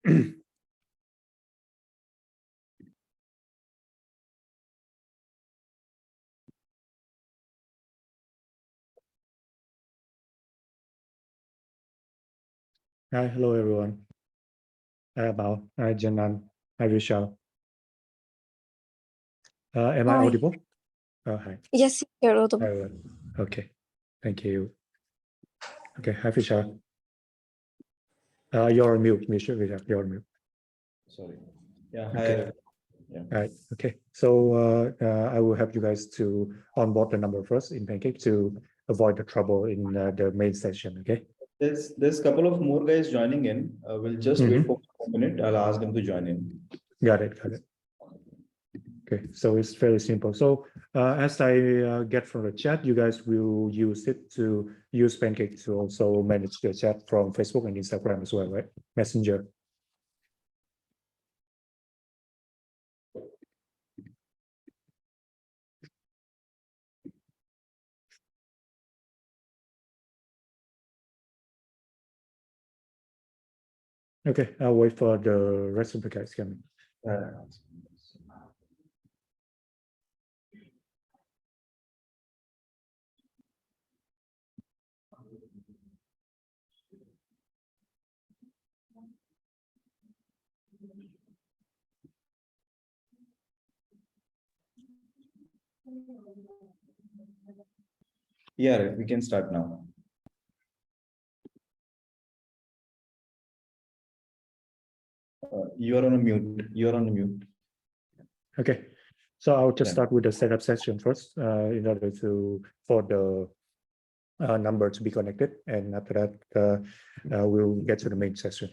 Hi, hello everyone. Hi, Bao. Hi, Janan. Hi, Vishal. Am I Hi. audible? Hi. Yes, you're Hi, audible. everyone. Okay. Thank you. Okay. Hi, Vishal. You're on mute, Vishal. You're on mute. Sorry. Yeah. Hi. Okay. Yeah. All right. Okay. So I will help you guys to onboard the number first in Pancake to avoid the trouble in the main session. Okay. There's a couple of more guys joining in. We'll just wait for a minute. I'll ask them to join in. Got it. Got it. Okay, so it's fairly simple. So as I get from the chat, you guys will use it to use Pancake to also manage the chat from Facebook and Instagram as well, right? Messenger. Okay, I'll wait for the rest of the guys coming. Yeah, we can start now. You are on a mute. You are on a mute. Okay, so I'll just Yeah. start with the setup session first in order for the number to be connected, and after that we'll get to the main session.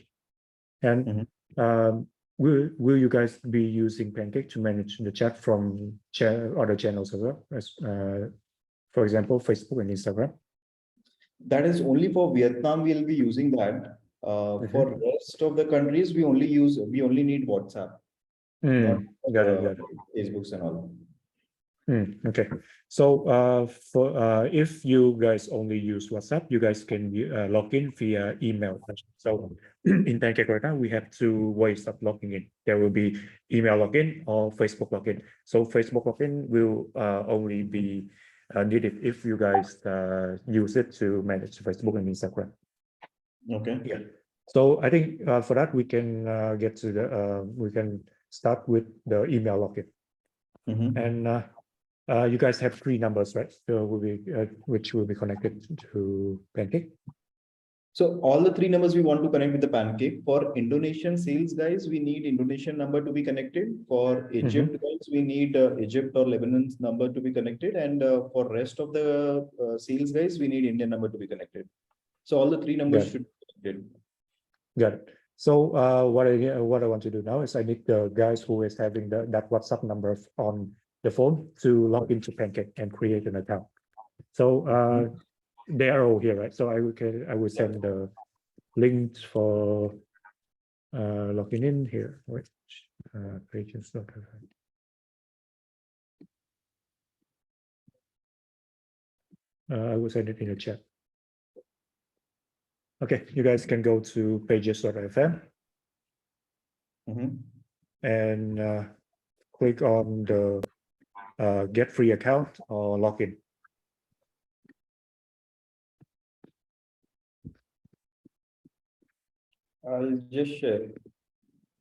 And will you guys be using Pancake to manage the chat from other channels as well, as for example Facebook and Instagram? That is only for Vietnam. We'll be using that. For rest of the countries, we only need WhatsApp. Got it. Facebooks and all. Okay, so if you guys only use WhatsApp, you guys can log in via email. So in Pancake right now, we have two ways of logging in. There will be email login or Facebook login. So Facebook login will only be needed if you guys use it to manage Facebook and Instagram. Okay. Yeah. So I think for that we can get to the we can start with the email login. And you guys have three numbers, right? So which will be connected to Pancake. So all the three numbers we want to connect with the Pancake. For Indonesian sales guys, we need Indonesian number to be connected. For Egypt guys, we need Egypt or Lebanon's number to be connected. And for rest of the sales guys, we need Indian number to be connected. So all the three numbers should be connected. Got it. So what I want to do now is I need the guys who is having that WhatsApp number on the phone to log into Pancake and create an account. So they are all here, right? So I will send the links for logging in here. Which pages? I will send it in the chat. Okay, you guys can go to pages.fm and click on the get free account or login. I'll just share.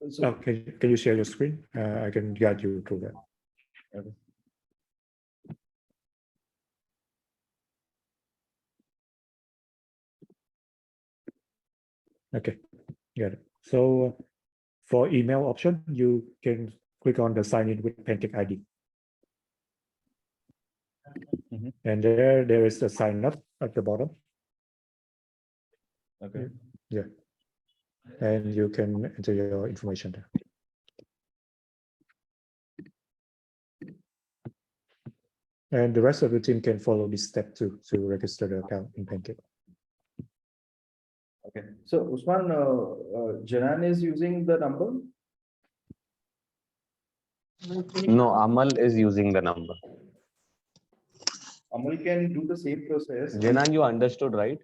So, okay, can you share your screen? I can guide you through that. Okay. Okay, got it. So for email option, you can click on the sign in with Pancake ID. And there is a sign up at the bottom. Okay. Yeah. And you can enter your information there. And the rest of the team can follow this step to register the account in Pancake. Okay. So Usman, Janan is using the number? No, Amal is using the number. Amal can do the same process. Janan, you understood, right?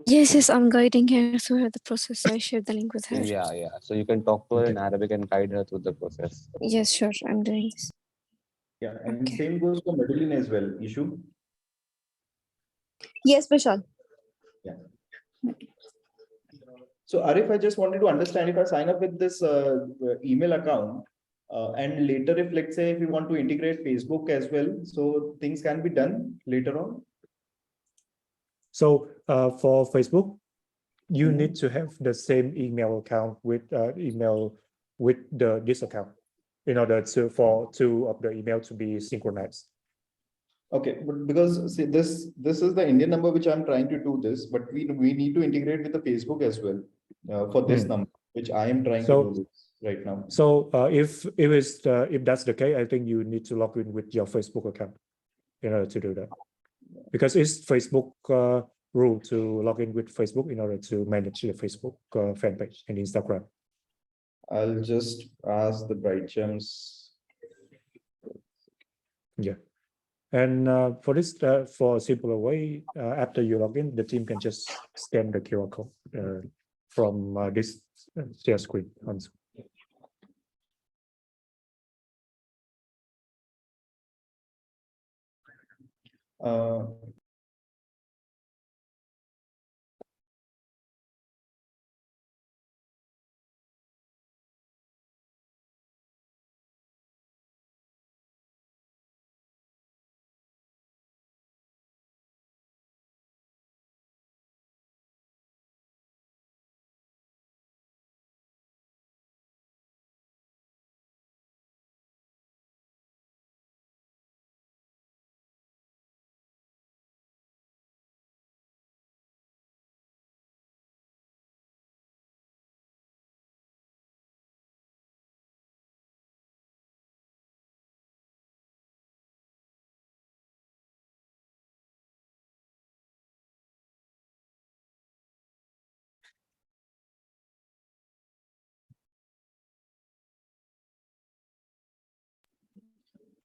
Yes, I'm guiding her through the process. I shared the link with her. Yeah. So you can talk to her in Okay. Arabic and guide her through the process. Yes, sure. I'm doing this. Yeah, and Okay. same goes for Madeline as well. Issue. Yes, Vishal. So Arif, I just wanted to understand if I sign up with this email account, and later if let's say if we want to integrate Facebook as well, so things can be done later on. So for Facebook, you Mhm. need to have the same email account with this account in order for two of the email to be synchronized. Okay, but because see, this is the Indian number which I'm trying to do this, but we need to integrate with the Facebook as well for this number, which I am trying to So- do this right now. So if that's the case, I think you need to log in with your Facebook account in order to do that, because it's Facebook rule to log in with Facebook in order to manage the Facebook fan page and Instagram. I'll just ask the Brightchamps. And for this, for a simpler way, after you log in, the team can just scan the QR code from this share screen on Zoom.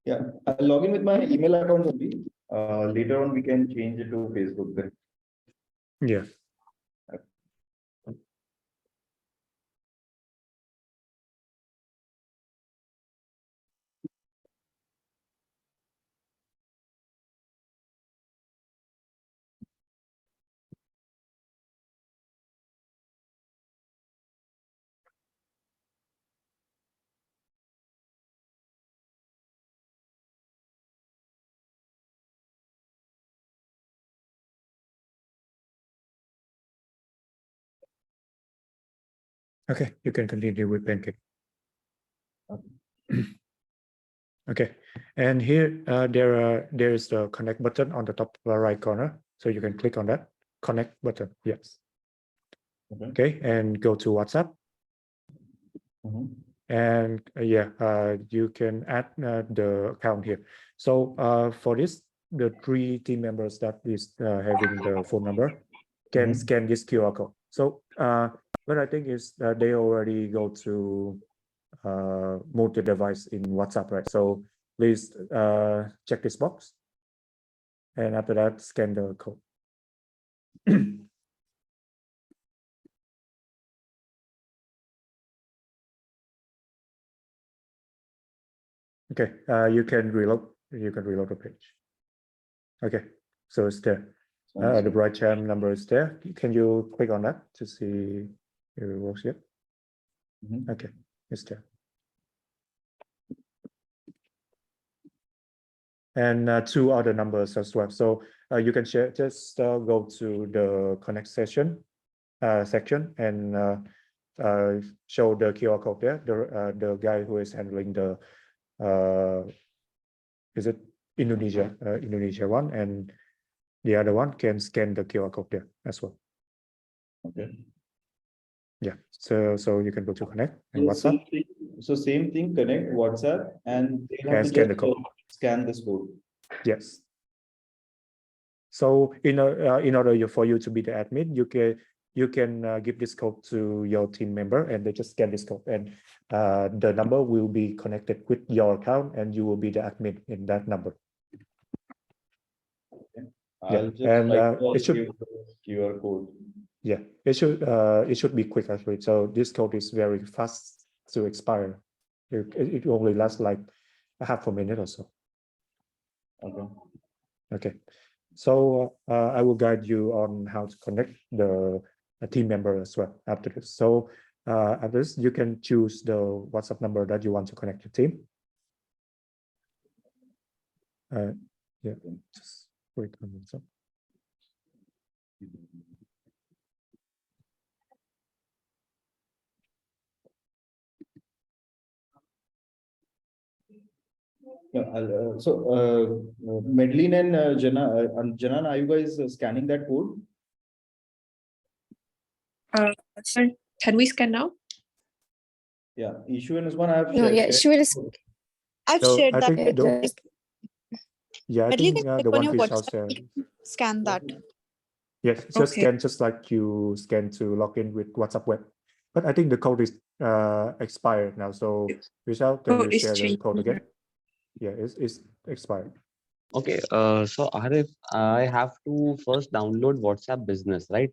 Yeah, I'll log in with my email account only. Later on, we can change it to Facebook then. Yeah. Okay, you can continue with Pancake. Okay, and here there is the connect button on the top right corner, so you can click on that connect button. Yes. Okay, and go to WhatsApp, and you can add the account here. So for this, the 3 team members that is having the phone number can scan this QR code. So what I think is that they already go to multi-device in WhatsApp, right? So please check this box, and after that, scan the code. Okay, you can reload the page. Okay, so it's there. The Brightchamp number is there. Can you click on that to see if it works yet? Okay, it's there. And 2 other numbers as well. So you can share, just go to the connect section and show the QR code there. The guy who is handling the is it Indonesia one, and the other one can scan the QR code there as well. Okay. Yeah, so you can go to connect and So WhatsApp. same thing, connect WhatsApp, and they have And to scan the just code. scan this code. Yes. So in order for you to be the admin, you can give this code to your team member, and they just scan this code, and the number will be connected with your account, and you will be the admin in that number. I'll just and, like it should- give the QR code. Yeah, it should be quick actually. So this code is very fast to expire. It only lasts like a half a minute or so. Okay. Okay, so I will guide you on how to connect the team member as well after this. So after this, you can choose the WhatsApp number that you want to connect your team. Yeah, just wait a minute. Yeah, Medlin and Janan, are you guys scanning that code? Sir, can we scan now? Yeah, Ishu and Usman, I have No, yeah, she will. I've So shared I that. think yeah, I At least think check the on one your which WhatsApp. also Scan that. yes, just Okay. scan just like you scan to log in with WhatsApp web. But I think the code is expired now. So Vishal, can Oh, you it's share the changed. code again? Yeah, it's expired. Okay, so Arif, I have to first download WhatsApp Business, right?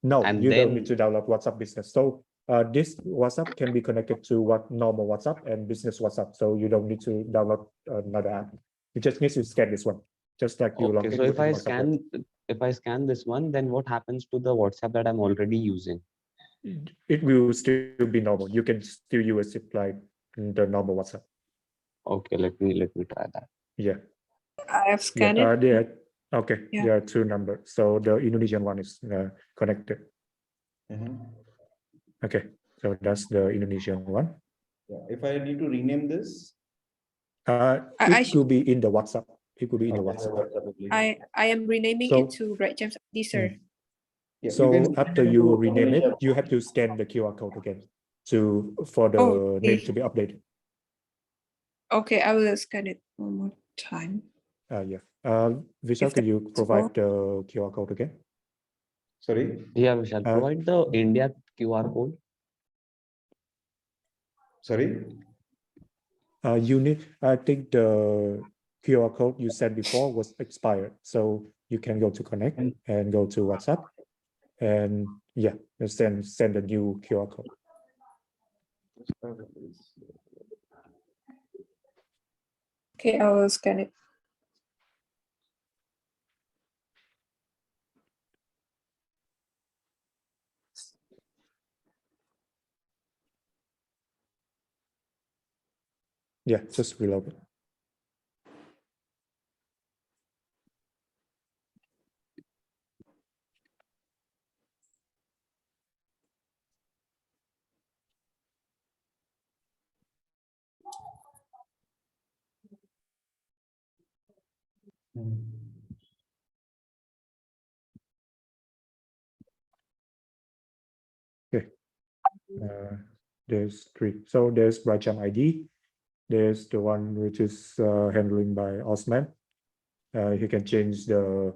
No, And you don't then- need to download WhatsApp Business. So this WhatsApp can be connected to what normal WhatsApp and business WhatsApp. So you don't need to download another app. You just need to scan this one, just like you log Okay, in so with if I WhatsApp web. if I scan this one, then what happens to the WhatsApp that I'm already using? It will still be normal. You can still use it like the normal WhatsApp. Okay, let me try that. Yeah. I have Yeah, scanned it. okay, Yeah. there are two numbers. So the Indonesian one is connected. Okay, so that's the Indonesian one. Yeah, if I need to rename this. I It could be in the WhatsApp. It could be in the Okay, WhatsApp. WhatsApp only. I am renaming So- it to Brightchamps ID, sir. Yeah, So can after send it you to rename it, Indonesia. you have to scan the QR code again for the Okay. name to be updated. Okay, I will scan it one more time. Yeah. Vishal, If could you that's provide the QR code again? Sorry, Yeah, we shall provide the India QR code. sorry. You need, I think the QR code you sent before was expired. So you can go to connect and go to WhatsApp and yeah, and send a new QR code. Okay, I will scan it. Yeah, just reload it. There's three. So there's Brightchamp ID. There's the one which is handling by Osman. He can change the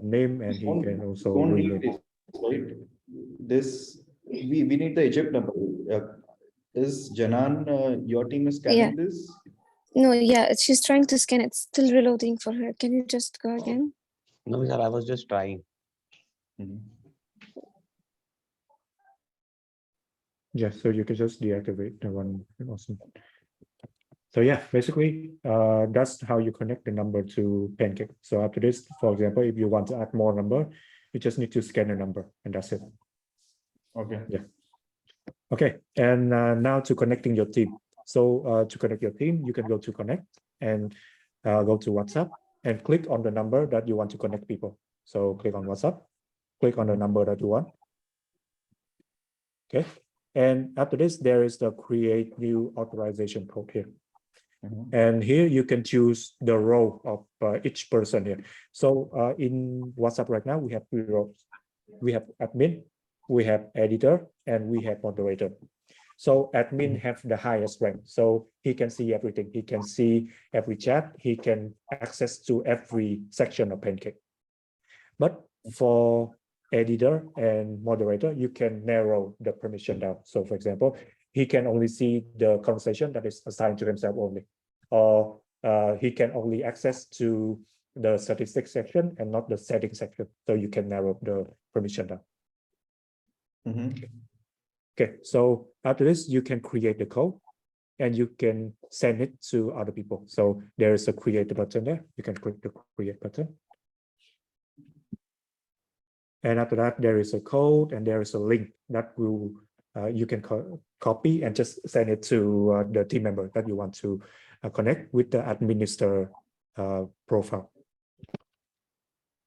name and he can also Don't need rename. this, right? This, we need the Egypt number. Is Janan, your team is scanning this? No, yeah, she's trying to scan. It's still reloading for her. Can you just go again? No, Vishal, I was just trying. Yeah, so you can just deactivate the one. Awesome. So yeah, basically, that's how you connect the number to Pancake. So after this, for example, if you want to add more number, you just need to scan the number and that's it. Okay. Yeah. Okay, and now to connecting your team. So to connect your team, you can go to connect and go to WhatsApp and click on the number that you want to connect people. So click on WhatsApp, click on the number that you want. Okay, and after this, there is the create new authorization code here. And here you can choose the role of each person here. So in WhatsApp right now, we have three roles. We have admin, we have editor, and we have moderator. So admin have the highest rank. So he can see everything. He can see every chat. He can access to every section of Pancake. But for editor and moderator, you can narrow the permission down. So for example, he can only see the conversation that is assigned to himself only, or he can only access to the statistics section and not the settings section. So you can narrow the permission down. Mhm. Okay, so after this, you can create the code and you can send it to other people. So there is a create button there. You can click the create button. And after that, there is a code and there is a link that will you can copy and just send it to the team member that you want to connect with the administrator profile.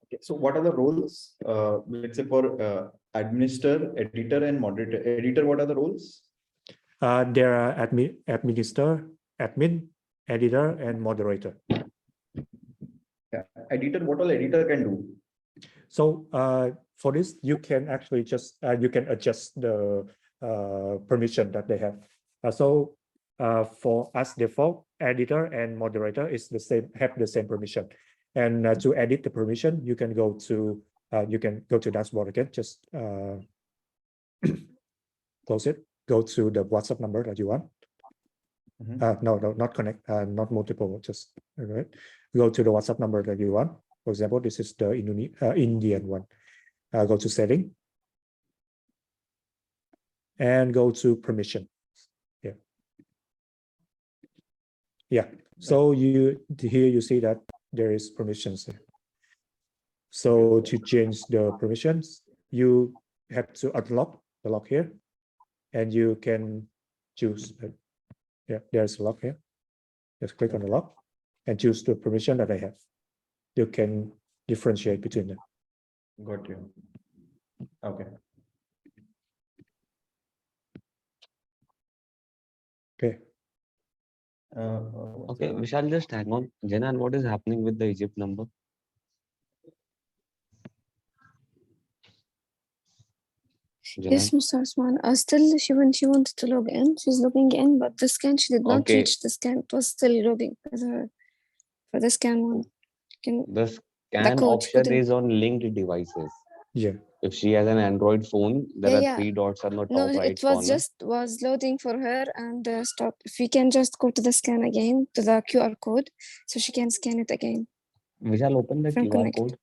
Okay, so what are the roles? Let's say for administrator, editor, and moderator. Editor, what are the roles? There are administrator, admin, editor, and moderator. Yeah. Editor, what all editor can do? So for this, you can actually just you can adjust the permission that they have. So for as default, editor and moderator is the same, have the same permission. And to edit the permission, you can go to dashboard again. Just close it. Go to the WhatsApp number that you want. No, not connect, not multiple. Just right. Go to the WhatsApp number that you want. For example, this is the Indian one. Go to setting and go to permission. Yeah. So here you see that there is permissions there. So to change the permissions, you have to unlock the lock here, and you can choose. Yeah, there's a lock here. Just click on the lock and choose the permission that I have. You can differentiate between them. Got you. Okay. Okay. Okay, Vishal, just hang on. Jenan, what is happening with the Egypt number? Yes, Mr. Osman. Still, when she wanted to log in, she's logging in, but the scan, she did not Okay. reach the scan. It was still loading for the scan one. The scan code, she option couldn't- is on linked devices. Yeah. If she has an Android phone, there Yeah, are yeah. 3 dots on the top No, right it was corner. just loading for her and stop. If we can just go to the scan again, to the QR code, so she can scan it again Vishal, open the From QR Connect. code.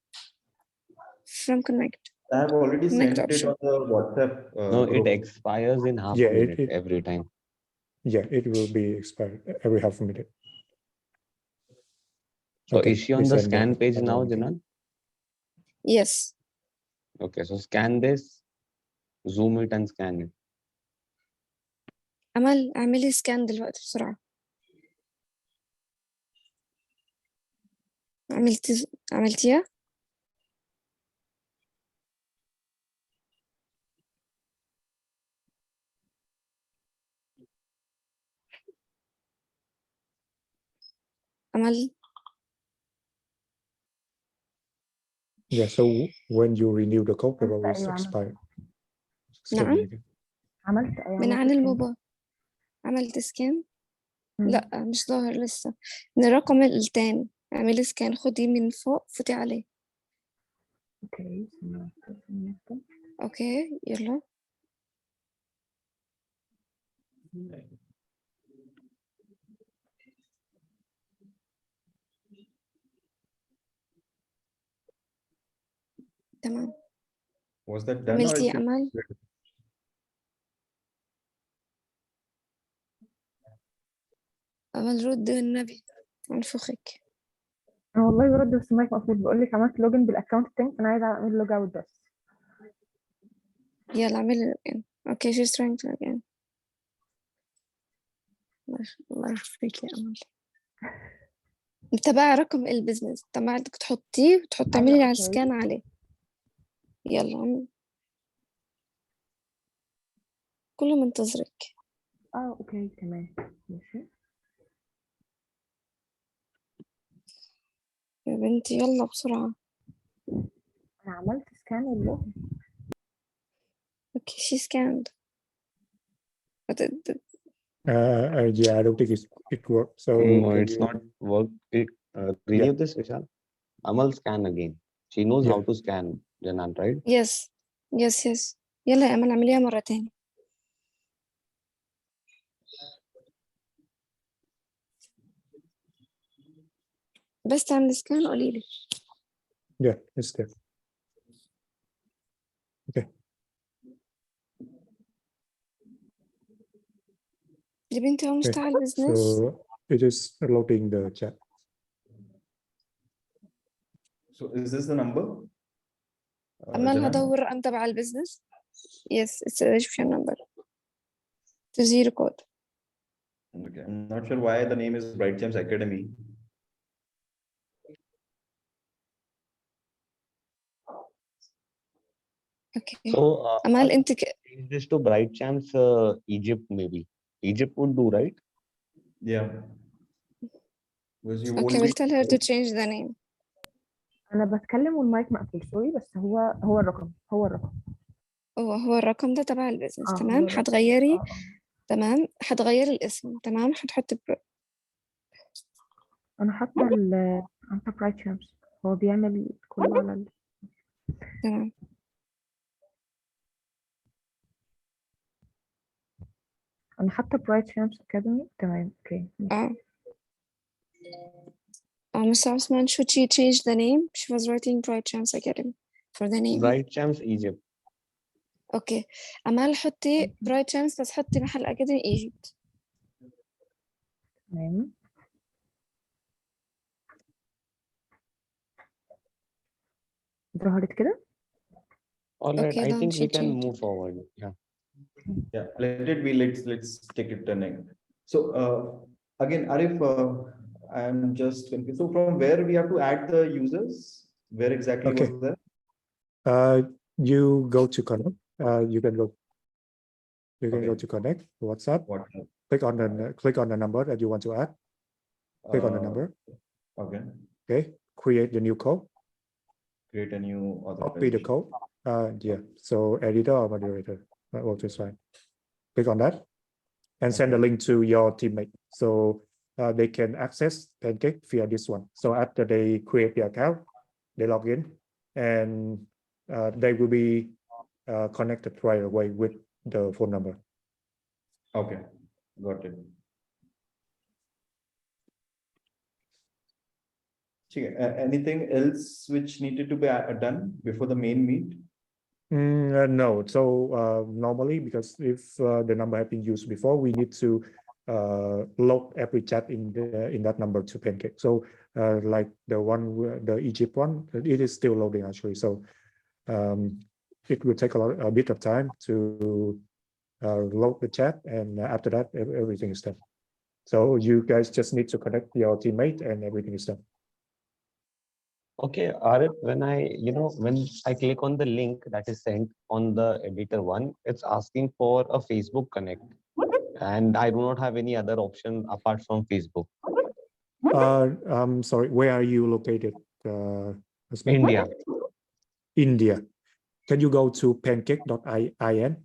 from Connect. I have already Connect sent it option. on the WhatsApp No, it group. expires in half Yeah, a minute every time. Yeah, it will be expired every half a minute. So Okay, is she on we the send scan that page now, again. Jenan? Yes. Okay, so scan this, zoom it and scan it. اعملي سكان دلوقتي بسرعة. عملتيها؟ عمل Yeah, so when you renew the code, it will always أيوة، عملت. expire. نعم. Scan again. عملت أيوة، من عملت عن scan. الموبايل. عملت سكان؟ مم. لا مش ظاهر لسه. من الرقم التاني اعملي سكان، خدي من فوق فوتي عليه. اوكي اوكي يلا. تمام. Was that done or عملتي is it- أمل؟ أمل رد النبي أنفخك. انا والله برد بس المايك مقفول. بقول لك عملت لوجن بالاكونت التاني، انا عايزه اعمل لوج اوت بس. يلا اعملي again. اوكي she's trying to again. الله يخليك يا أمل. متابعة رقم البزنس تبعتك تحطيه تعملي أيوة، على أوكي. السكان عليه. يلا كله منتظرك. اوكي تمام ماشي. يا بنتي يلا بسرعة. انا عملت سكان والله. اوكي she scanned. But Yeah, I don't think it worked. So No, can it's you- not work. Renew this, Vishal. Amal, scan again. She knows how Yeah. to scan, Jenan, right? yes yes يلا يا أمل اعمليها مرة تاني. بس تعمل سكان قولي لي. Yeah, it's there. Okay. يا بنتي هو مش Okay. تاع البزنس. So it is loading the chat. So is this the number? أمال Janan? هذا هو الرقم تبع البزنس. Yes, it's a Egyptian number. To zero code. Okay. I'm not sure why the name is Brightchamps Academy. Okay. So أمال أنت change this to Brightchamps Egypt maybe. Egypt would do, right? Yeah. Because you Okay, won't we'll be. tell her to change the name. انا بتكلم والمايك مقفول سوري، بس هو الرقم هو الرقم ده تبع البزنس. هو تمام. الرقم. حتغيري. تمام. حتغيري الاسم. تمام. حتحطي انا حاطه برايت شامبس، هو بيعمل كله على تمام. انا حاطه برايت شامبس اكاديمي. تمام اوكي. Mr. Osman, should she change the name? She was writing Brightchamps Academy for the name. Brightchamps Egypt. Okay. أمال حطي Brightchamps بس حطي محل Academy Egypt. تمام. ظهرت كده. All right, Okay, I don't think we can change move forward. Yeah. Yeah, let it be. Let's take it turning. So again, Arif, I'm just confused. So from where we have to add the users? Where exactly Okay. was that? You go to connect. You can go. You can go Okay. to connect WhatsApp. What? Click on the number that you want to add. Click on the number. Okay. Okay. Create the new code. Create a new Copy the authorization. code. Yeah. So editor or moderator, that works just fine. Click on that and send the link to your teammate, so they can access Pancake via this one. So after they create the account, they log in, and they will be connected right away with the phone number. Okay, got it. Anything else which needed to be done before the main meet? No. So normally, because if the number has been used before, we need to load every chat in that number to Pancake. So like the Egypt one, it is still loading actually. So it will take a bit of time to load the chat, and after that, everything is done. So you guys just need to connect your teammate, and everything is done. Okay, Arif, when I click on the link that is sent on the editor one, it's asking for a Facebook connect, and I do not have any other option apart from Facebook. I'm sorry, where are you located? Osman? India. India. Can you go to pancake.in?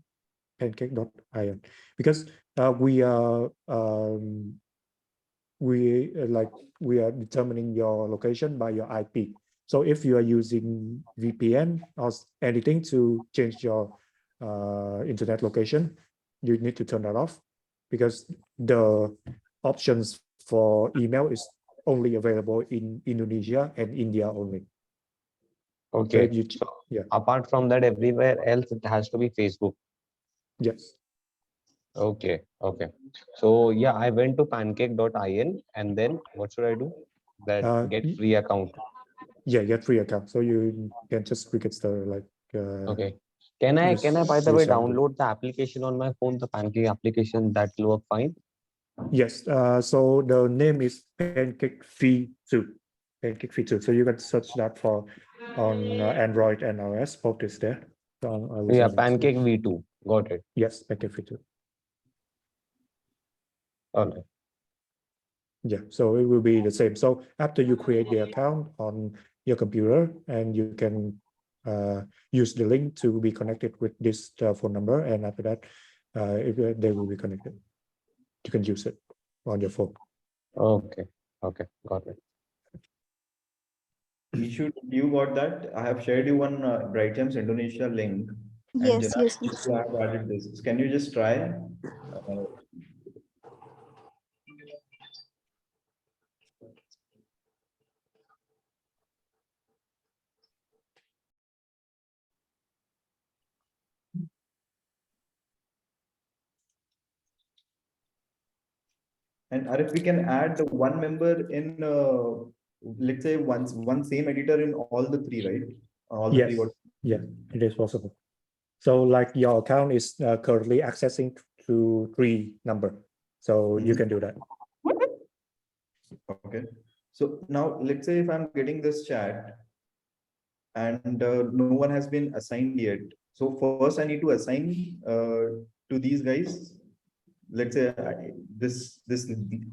Pancake.in, because we are determining your location by your IP. So if you are using VPN or anything to change your internet location, you need to turn that off, because the options for email is only available in Indonesia and India only. Okay. So yeah. Apart from that, everywhere else it has to be Facebook. Yes. Okay. Okay. So yeah, I went to pancake.in, and then what should I do? That get free account. Yeah, get free account. So you can just register like. Okay. Can I by the way download the application on my phone, the Pancake application? That will work fine. Yes. So the name is Pancake V2. Pancake V2. So you can search that on Android and iOS. Both is there. So yeah, Pancake V2. Got it. Yes, Pancake V2. Okay. Yeah, so it will be the same. So after you create the account on your computer, and you can use the link to be connected with this phone number, and after that, they will be connected. You can use it on your phone. Okay. Okay. Got it. You got that? I have shared you one Brightchamps Indonesia link. Yes, and yes. I have added this. Can you just try? And Arif, we can add one member in, let's say one same editor in all the three, right? All the Yes. three. Yeah, it is possible. So like your account is currently accessing to 3 number. So you can do that. Okay. So now let's say if I'm getting this chat and no one has been assigned yet. So first I need to assign to these guys. Let's say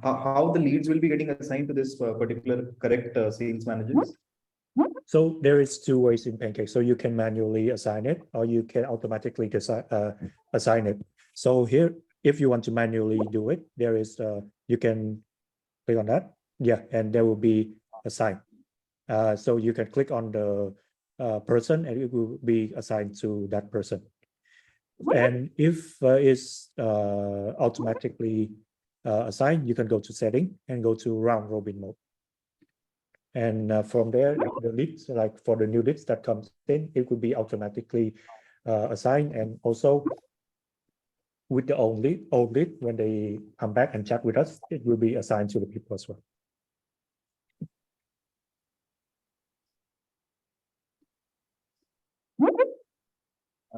how the leads will be getting assigned to this particular correct sales managers. So there is 2 ways in Pancake. So you can manually assign it, or you can automatically assign it. So here, if you want to manually do it, there is you can click on that. Yeah, and there will be assigned. So you can click on the person, and it will be assigned to that person. And if it's automatically assigned, you can go to setting and go to round robin mode. And from there, the leads, like for the new leads that comes in, it will be automatically assigned. And also with the old lead, when they come back and chat with us, it will be assigned to the people as well.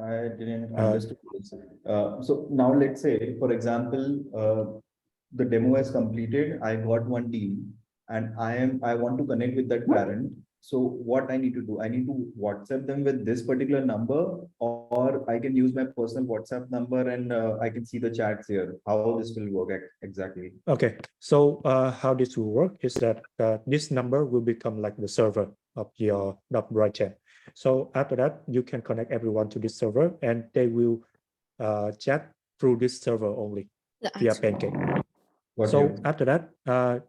I didn't understand this. So now let's say, for example, the demo is completed. I got one deal, and I want to connect with that parent. So what I need to do? I need to WhatsApp them with this particular number, or I can use my personal WhatsApp number and I can see the chats here. How this will work exactly? Okay, so how this will work is that this number will become like the server of your Brightchamps. So after that, you can connect everyone to this server, and they will chat through this server only via Pancake. So after that,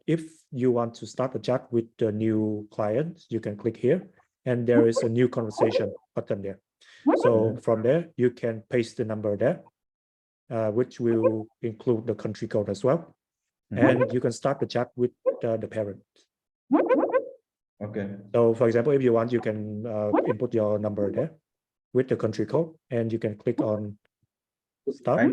if you want to start a chat with the new client, you can click here, and there is a new conversation button there. So from there, you can paste the number there, which will include the country code as well. And you can start the chat with the parent. Okay. So for example, if you want, you can input your number there with the country code, and you can click on start. I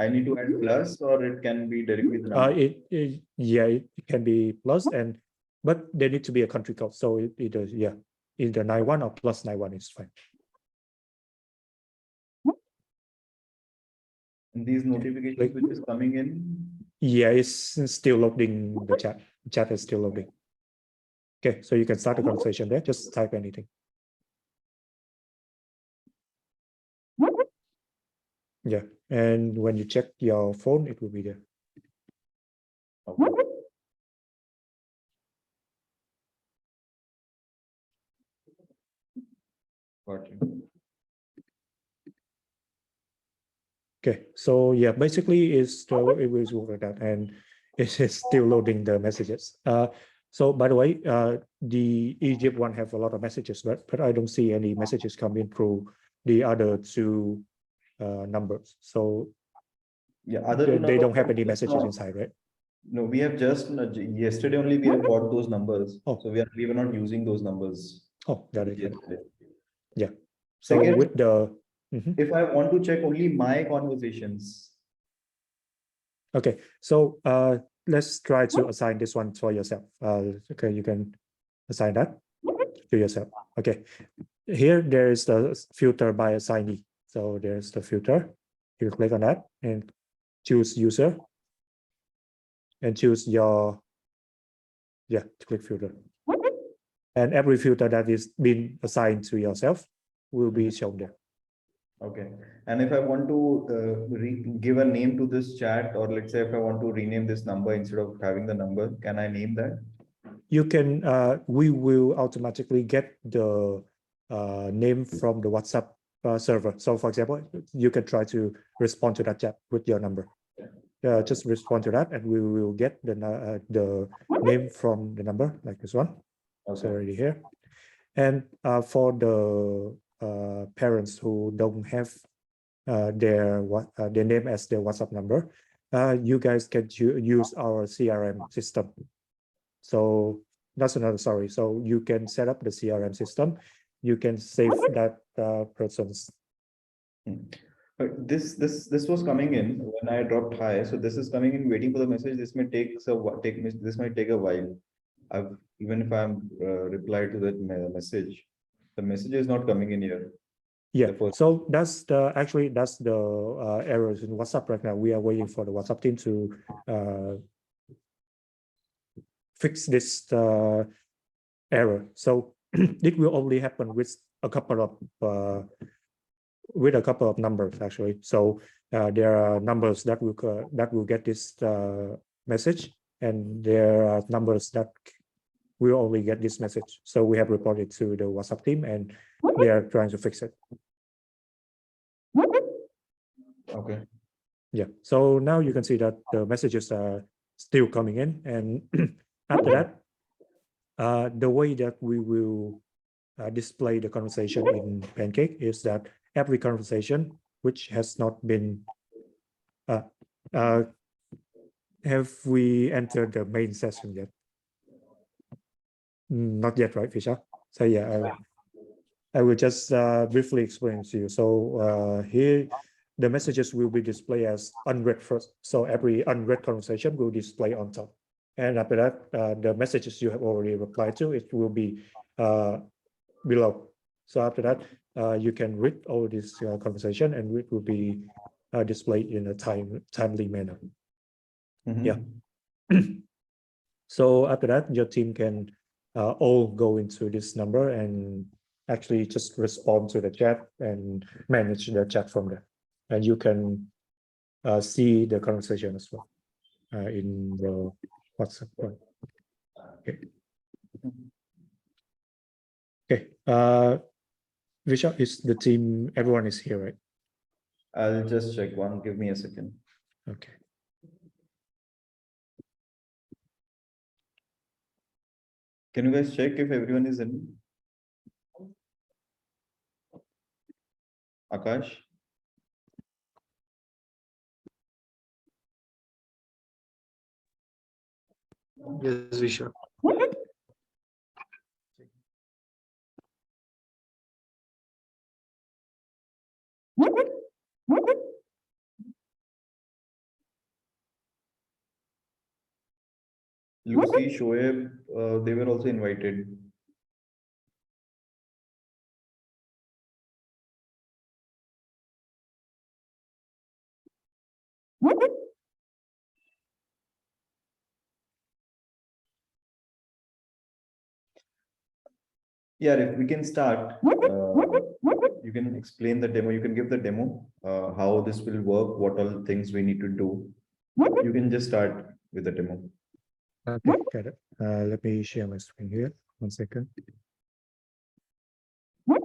need to add plus, or it can be directly the number. It can be plus, but there need to be a country code. So either 91 or plus 91 is fine. And these notifications which is coming in. Yeah, it's still loading the chat. The chat is still loading. Okay, so you can start the conversation there. Just type anything. Yeah, and when you check your phone, it will be there. Okay. Got you. Okay, so yeah, basically it was work like that, and it is still loading the messages. So by the way, the Egypt one have a lot of messages, but I don't see any messages coming through the other 2 numbers. So yeah, they don't have any messages inside, right? No, we have just yesterday only we have got those numbers. Oh. So we were not using those numbers. Oh, that is fine. Yesterday. Yeah. So Second, with the if I want to check only my conversations. okay, so let's try to assign this one for yourself. Okay, you can assign that to yourself. Okay, here there is the filter by assignee. So there's the filter. You click on that and choose user and choose your click filter. And every filter that is being assigned to yourself will be shown there. Okay. And if I want to give a name to this chat, or let's say if I want to rename this number instead of having the number, can I name that? You can, we will automatically get the name from the WhatsApp server. So for example, you can try to respond to that chat with your number. Just respond to that, and we will get the name from the number, like this one. Okay. It's already here. And for the parents who don't have their name as their WhatsApp number, you guys can use our CRM system. So that's another story. So you can set up the CRM system. You can save that person's. This was coming in when I dropped hi. So this is coming in, waiting for the message. This may take this might take a while. Even if I'm replied to that message, the message is not coming in here. Yeah, The first- so that's the errors in WhatsApp right now. We are waiting for the WhatsApp team to fix this error. So it will only happen with a couple of numbers actually. So there are numbers that will get this message, and there are numbers that will only get this message. So we have reported to the WhatsApp team, and they are trying to fix it. Okay. Yeah, so now you can see that the messages are still coming in, and after that, the way that we will display the conversation in Pancake is that every conversation which has not been have we entered the main session yet? Not yet, right, Fisha? So yeah, I will just briefly explain to you. So here, the messages will be displayed as unread first. So every unread conversation will display on top. And after that, the messages you have already replied to, it will be below. So after that, you can read all this conversation, and it will be displayed in a timely manner. Mhm. Yeah. So after that, your team can all go into this number and actually just respond to the chat and manage the chat from there. And you can see the conversation as well in the WhatsApp. Okay. Okay. Vishal, is the team, everyone is here, right? I'll just check one. Give me a second. Okay. Can you guys check if everyone is in? Akash? Yes, Vishal. Lucy, Shoaib, they were also invited. Yeah, if we can start, you can explain the demo, you can give the demo, how this will work, what all things we need to do. You can just start with the demo. Okay, got it. Let me share my screen here. 1 second. Let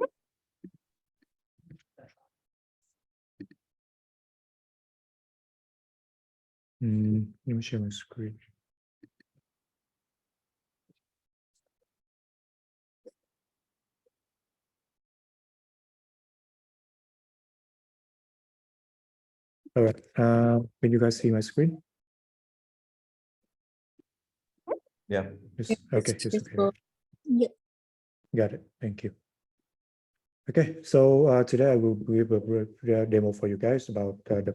me share my screen. All right. Can you guys see my screen? Yeah. Yes. Okay. It's okay. Yeah. Got it. Thank you. Okay. So today I will give a demo for you guys about the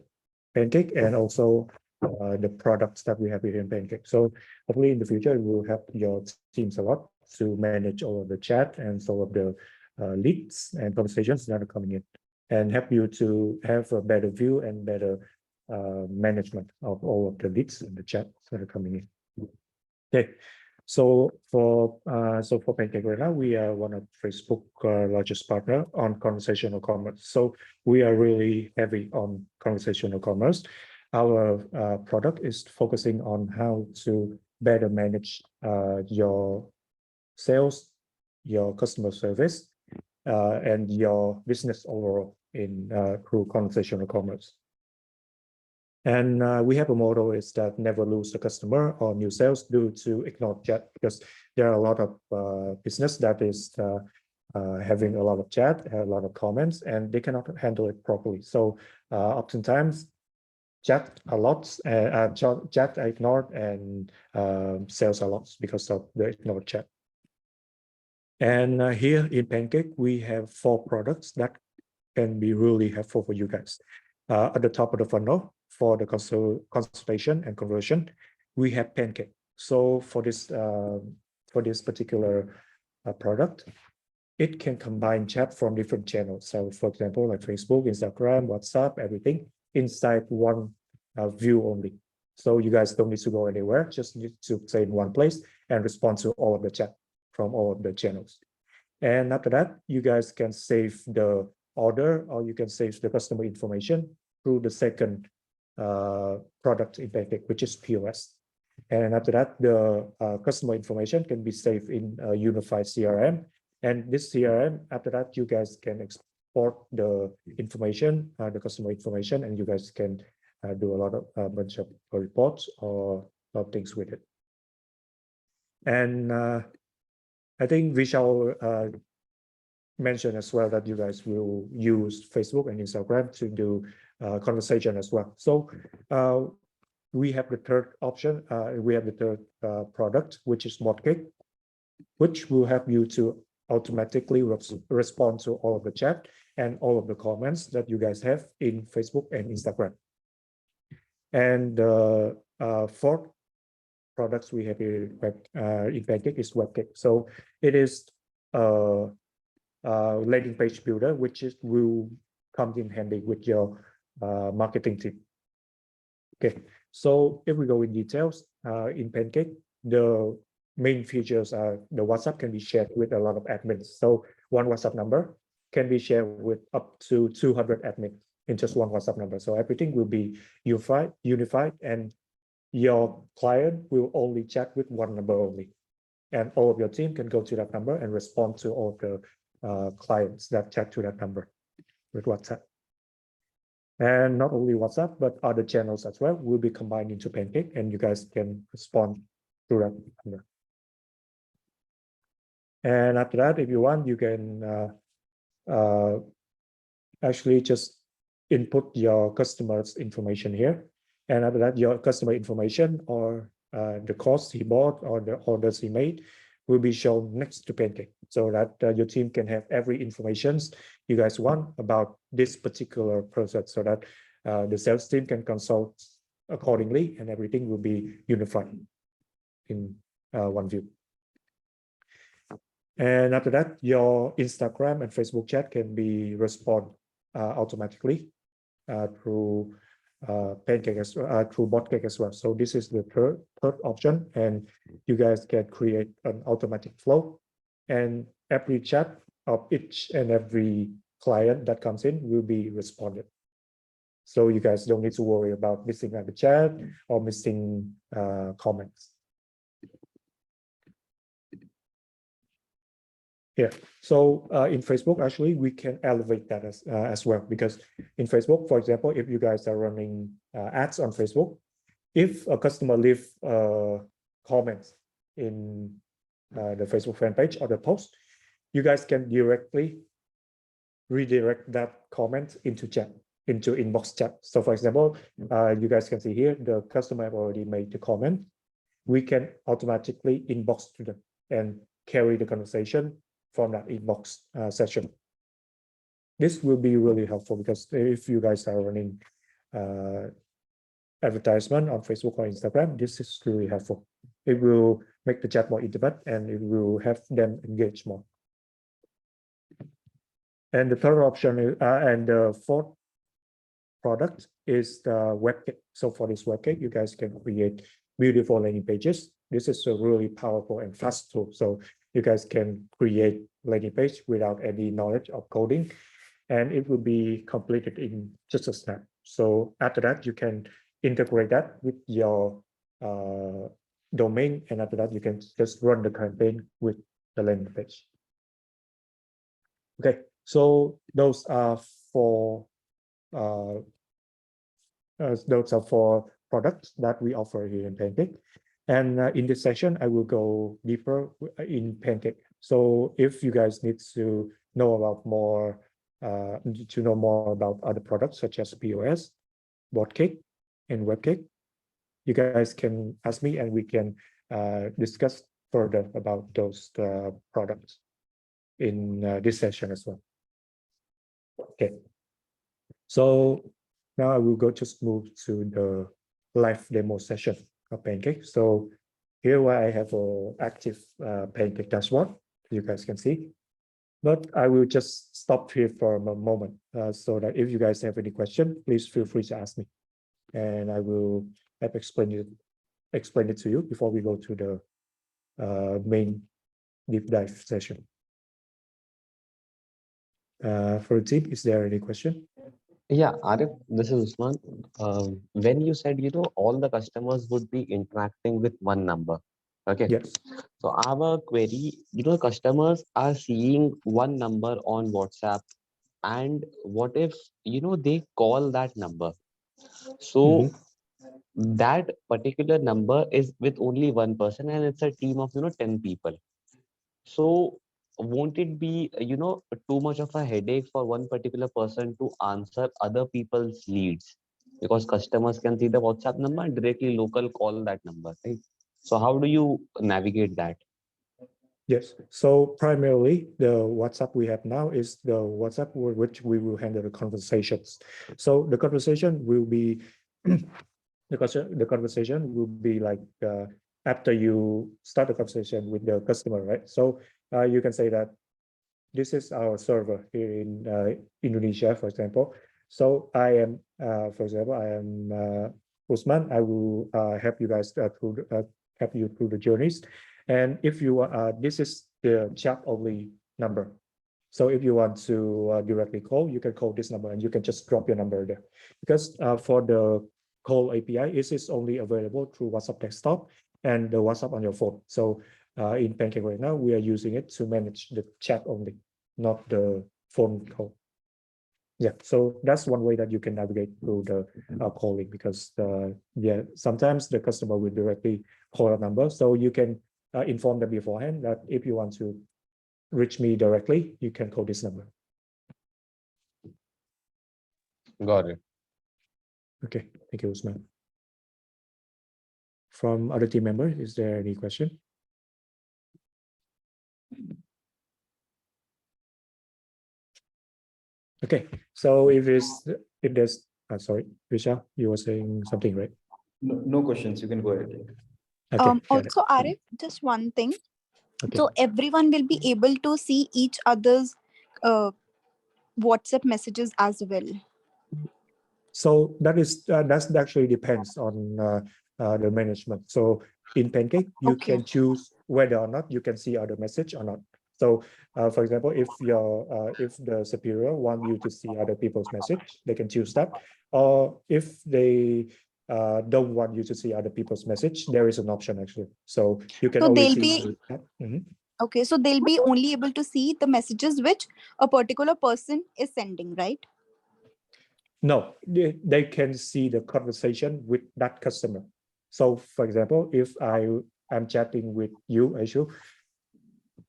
Pancake and also the products that we have here in Pancake. So hopefully in the future we will help your teams a lot to manage all of the chat and some of the leads and conversations that are coming in, and help you to have a better view and better management of all of the leads and the chats that are coming in. Okay. So for Pancake right now, we are one of Facebook largest partner on conversational commerce. So we are really heavy on conversational commerce. Our product is focusing on how to better manage your sales, your customer service, and your business overall in through conversational commerce. And we have a model is that never lose a customer or new sales due to ignored chat, because there are a lot of business that is having a lot of chat, a lot of comments, and they cannot handle it properly. So oftentimes chat a lot, chat are ignored, and sales a lot because of the ignored chat. And here in Pancake, we have 4 products that can be really helpful for you guys. At the top of the funnel for the consultation and conversion, we have Pancake. So for this particular product, it can combine chat from different channels. So for example, like Facebook, Instagram, WhatsApp, everything inside one view only. So you guys don't need to go anywhere, just need to stay in one place and respond to all of the chat from all of the channels. And after that, you guys can save the order or you can save the customer information through the second product in Pancake, which is POS. And after that, the customer information can be saved in a unified CRM. And this CRM, after that, you guys can export the information, the customer information, and you guys can do a lot of bunch of reports or things with it. And I think we shall mention as well that you guys will use Facebook and Instagram to do conversation as well. So we have the third option. We have the third product, which is Pancake, which will help you to automatically respond to all of the chat and all of the comments that you guys have in Facebook and Instagram. And fourth products we have in Pancake is Webcake. So it is a landing page builder, which will come in handy with your marketing team. Okay, so if we go in details in Pancake, the main features are the WhatsApp can be shared with a lot of admins. So one WhatsApp number can be shared with up to 200 admins in just one WhatsApp number. So everything will be unified, and your client will only chat with one number only. And all of your team can go to that number and respond to all of the clients that chat to that number with WhatsApp. And not only WhatsApp, but other channels as well will be combined into Pancake, and you guys can respond through that number. And after that, if you want, you can actually just input your customer's information here. And after that, your customer information or the cost he bought or the orders he made will be shown next to Pancake, so that your team can have every information you guys want about this particular process, so that the sales team can consult accordingly, and everything will be unified in one view. And after that, your Instagram and Facebook chat can be respond automatically through Pancake through Pancake as well. So this is the third option, and you guys can create an automatic flow, and every chat of each and every client that comes in will be responded. So you guys don't need to worry about missing the chat or missing comments. Yeah, so in Facebook, actually, we can elevate that as well, because in Facebook, for example, if you guys are running ads on Facebook, if a customer leave comments in the Facebook fan page or the post, you guys can directly redirect that comment into chat, into inbox chat. So for example, you guys can see here, the customer have already made the comment. We can automatically inbox to them and carry the conversation from that inbox session. This will be really helpful, because if you guys are running advertisement on Facebook or Instagram, this is really helpful. It will make the chat more intimate, and it will have them engage more. And the third option is, and the fourth product is the Webcake. So for this Webcake, you guys can create beautiful landing pages. This is a really powerful and fast tool. So you guys can create landing page without any knowledge of coding, and it will be completed in just a snap. So after that, you can integrate that with your domain, and after that, you can just run the campaign with the landing page. Okay, so those are for products that we offer here in Pancake. And in this session, I will go deeper in Pancake. So if you guys need to know about more, about other products such as POS, Pancake, and Webcake, you guys can ask me, and we can discuss further about those products in this session as well. Okay. So Now I will just move to the live demo session of Pancake. So here I have a active Pancake dashboard, you guys can see. But I will just stop here for a moment so that if you guys have any question, please feel free to ask me. And I will have explain it to you before we go to the main deep dive session. For the team, is there any question? Yeah, Arif, this is Usman. When you said, all the customers would be interacting with one number. Okay. Yes. So I have a query, customers are seeing one number on WhatsApp, and what if, they call that number? So that particular number is with only one person and it's a team of, 10 people. So won't it be, too much of a headache for one particular person to answer other people's leads? Because customers can see the WhatsApp number and directly local call that number, right? So how do you navigate that? Yes. So primarily the WhatsApp we have now is the WhatsApp with which we will handle the conversations. So the conversation will be the conversation will be like after you start the conversation with the customer, right? So you can say that this is our server here in Indonesia, for example. So I am, for example, I am Usman. I will help you guys help you through the journeys. And if you this is the chat only number. So if you want to directly call, you can call this number and you can just drop your number there. Because for the call API, it is only available through WhatsApp desktop and the WhatsApp on your phone. So in Pancake right now, we are using it to manage the chat only, not the phone call. Yeah, so that's one way that you can navigate through the calling, because yeah, sometimes the customer will directly call a number. So you can inform them beforehand that if you want to reach me directly, you can call this number. Got it. Okay, thank you, Usman. From other team members, is there any question? Okay, so if there's sorry, Risha, you were saying something, right? No questions. You can go ahead. Okay, got it. Also, Arif, just one thing. Okay. So everyone will be able to see each other's WhatsApp messages as well. So that actually depends on the management. So in Pancake, you Okay. can choose whether or not you can see other message or not. So for example, if the superior want you to see other people's message, they can choose that. Or if they don't want you to see other people's message, there is an option actually. So you can So only they'll see. be Mhm. okay. So they'll be only able to see the messages which a particular person is sending, right? No, they can see the conversation with that customer. So for example, if I am chatting with you, Aishu,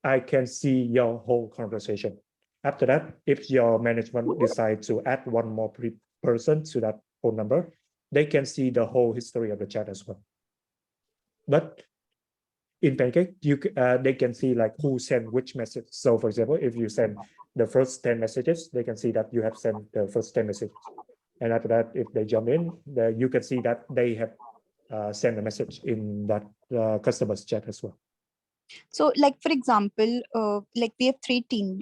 I can see your whole conversation. After that, if your management decide to add one more person to that phone number, they can see the whole history of the chat as well. But in Pancake, they can see like who sent which message. So for example, if you send the first 10 messages, they can see that you have sent the first 10 messages. And after that, if they jump in, you can see that they have sent a message in that customer's chat as well. So, like for example, like we have three team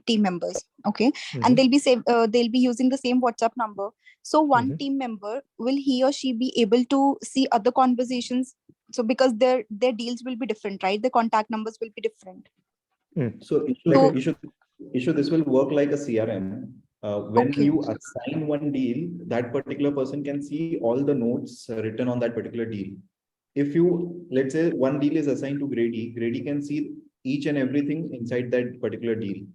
members, okay, Mhm. and they'll be using the same WhatsApp number. So one team member, will he or she be able to see other conversations? So because their deals will be different, right? The contact numbers will be different. So issue this will work like a CRM. When Okay. you assign one deal, that particular person can see all the notes written on that particular deal. If you, let's say one deal is assigned to Grady can see each and everything inside that particular deal.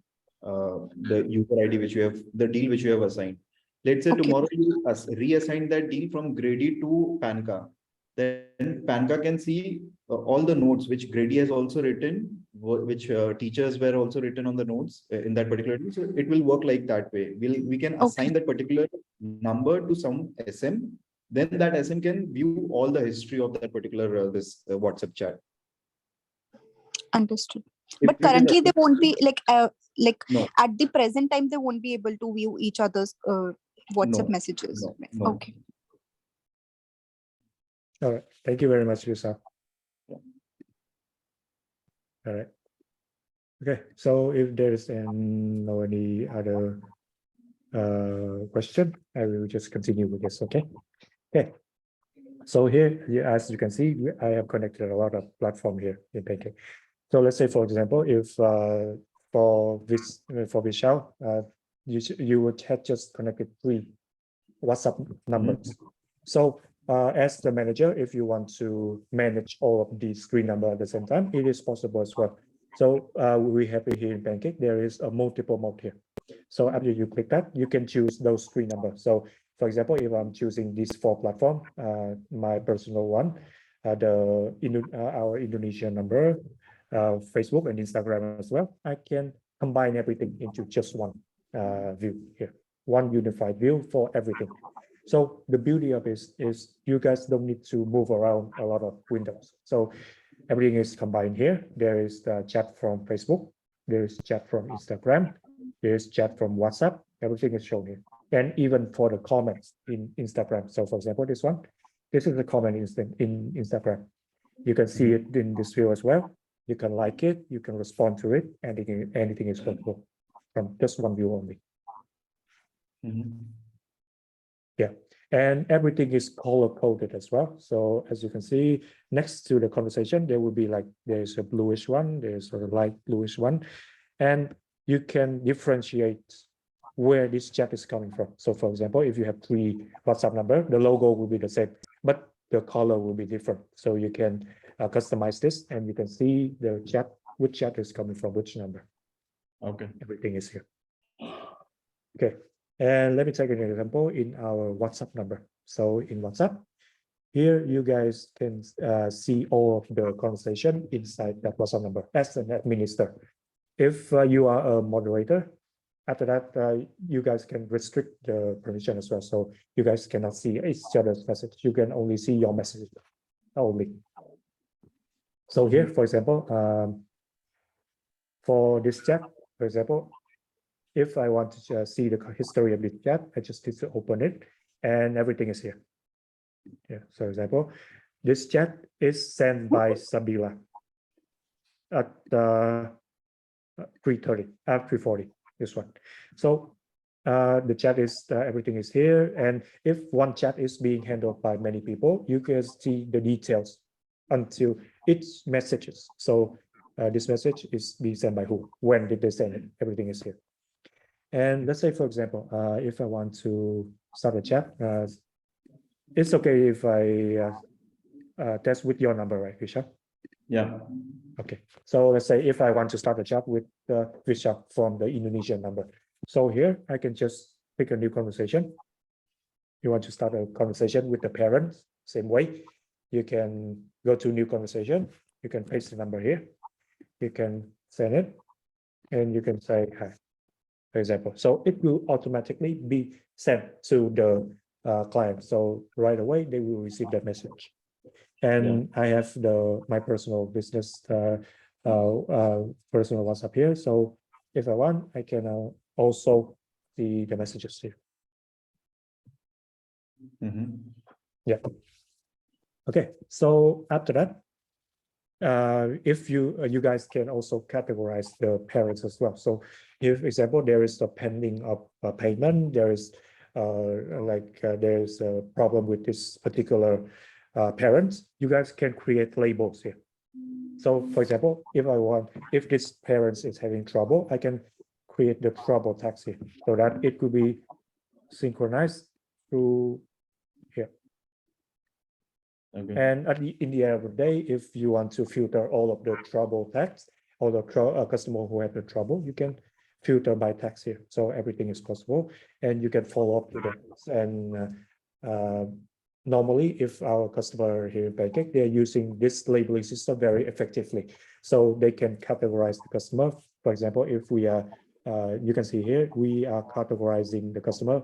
The user ID which you have, the deal which you have assigned. Let's say Okay. tomorrow you reassign that deal from Grady to Panca. Then Panca can see all the notes which Grady has also written, which teachers were also written on the notes in that particular deal. So it will work like that way. We can assign that particular number to some SM. Then that SM can view all the history of that particular WhatsApp chat. Understood. If But it is currently they won't be like No. at the present time they won't be able to view each other's WhatsApp No, messages. no, Right. no. Okay. All right. Thank you very much, Lisa. Yeah. All right. Okay. So if there's no any other question, I will just continue with this. Okay. Okay. So here, as you can see, I have connected a lot of platform here in Pancake. So let's say, for example, if for Vishal, you would have just connected 3 WhatsApp numbers. So as the manager, if you want to manage all of these 3 numbers at the same time, it is possible as well. So we have it here in Pancake. There is a multiple mode here. So after you click that, you can choose those 3 numbers. So for example, if I'm choosing these 4 platform, my personal one, our Indonesian number, Facebook and Instagram as well, I can combine everything into just one view here, one unified view for everything. So the beauty of this is you guys don't need to move around a lot of windows. So everything is combined here. There is the chat from Facebook, there is chat from Instagram, there is chat from WhatsApp, everything is shown here. And even for the comments in Instagram. So for example, this one, this is the comment in Instagram. You can see it in this view as well. You can like it, you can respond to it, anything is possible from just one view only. Yeah, and everything is color coded as well. So as you can see, next to the conversation, there will be like, there's a bluish one, there's a light bluish one, and you can differentiate where this chat is coming from. So for example, if you have 3 WhatsApp number, the logo will be the same, but the color will be different. So you can customize this and you can see the chat, which chat is coming from which number. Okay. Everything is here. Okay. And let me take an example in our WhatsApp number. So in WhatsApp, here you guys can see all of the conversation inside that WhatsApp number as an administrator. If you are a moderator, after that, you guys can restrict the permission as well. So you guys cannot see each other's message. You can only see your message only. So here, for example, for this chat, for example, if I want to see the history of this chat, I just need to open it and everything is here. Yeah, so for example, this chat is sent by Sabila at 3:30, 3:40, this one. So the chat is, everything is here. And if one chat is being handled by many people, you can see the details until its messages. So this message is being sent by who, when did they send it, everything is here. And let's say, for example, if I want to start a chat, it's okay if I test with your number, right, Visha? Yeah. Okay. So let's say if I want to start a chat with Visha from the Indonesian number. So here I can just pick a new conversation. You want to start a conversation with the parents, same way. You can go to new conversation. You can paste the number here. You can send it and you can say hi, for example. So it will automatically be sent to the client. So right away, they will receive that message. And I have my personal business, personal WhatsApp here. So if I want, I can also see the messages here. Yeah. Okay. So after that, if you guys can also categorize the parents as well. So if, for example, there is a pending of payment, there is there's a problem with this particular parents, you guys can create labels here. So for example, if this parents is having trouble, I can create the trouble text here so that it could be synchronized through here. Okay. And in the end of the day, if you want to filter all of the trouble text, all the customer who have the trouble, you can filter by text here. So everything is possible and you can follow up to that. And normally, if our customer here in Pancake, they're using this labeling system very effectively. So they can categorize the customer. For example, if we are, you can see here, we are categorizing the customer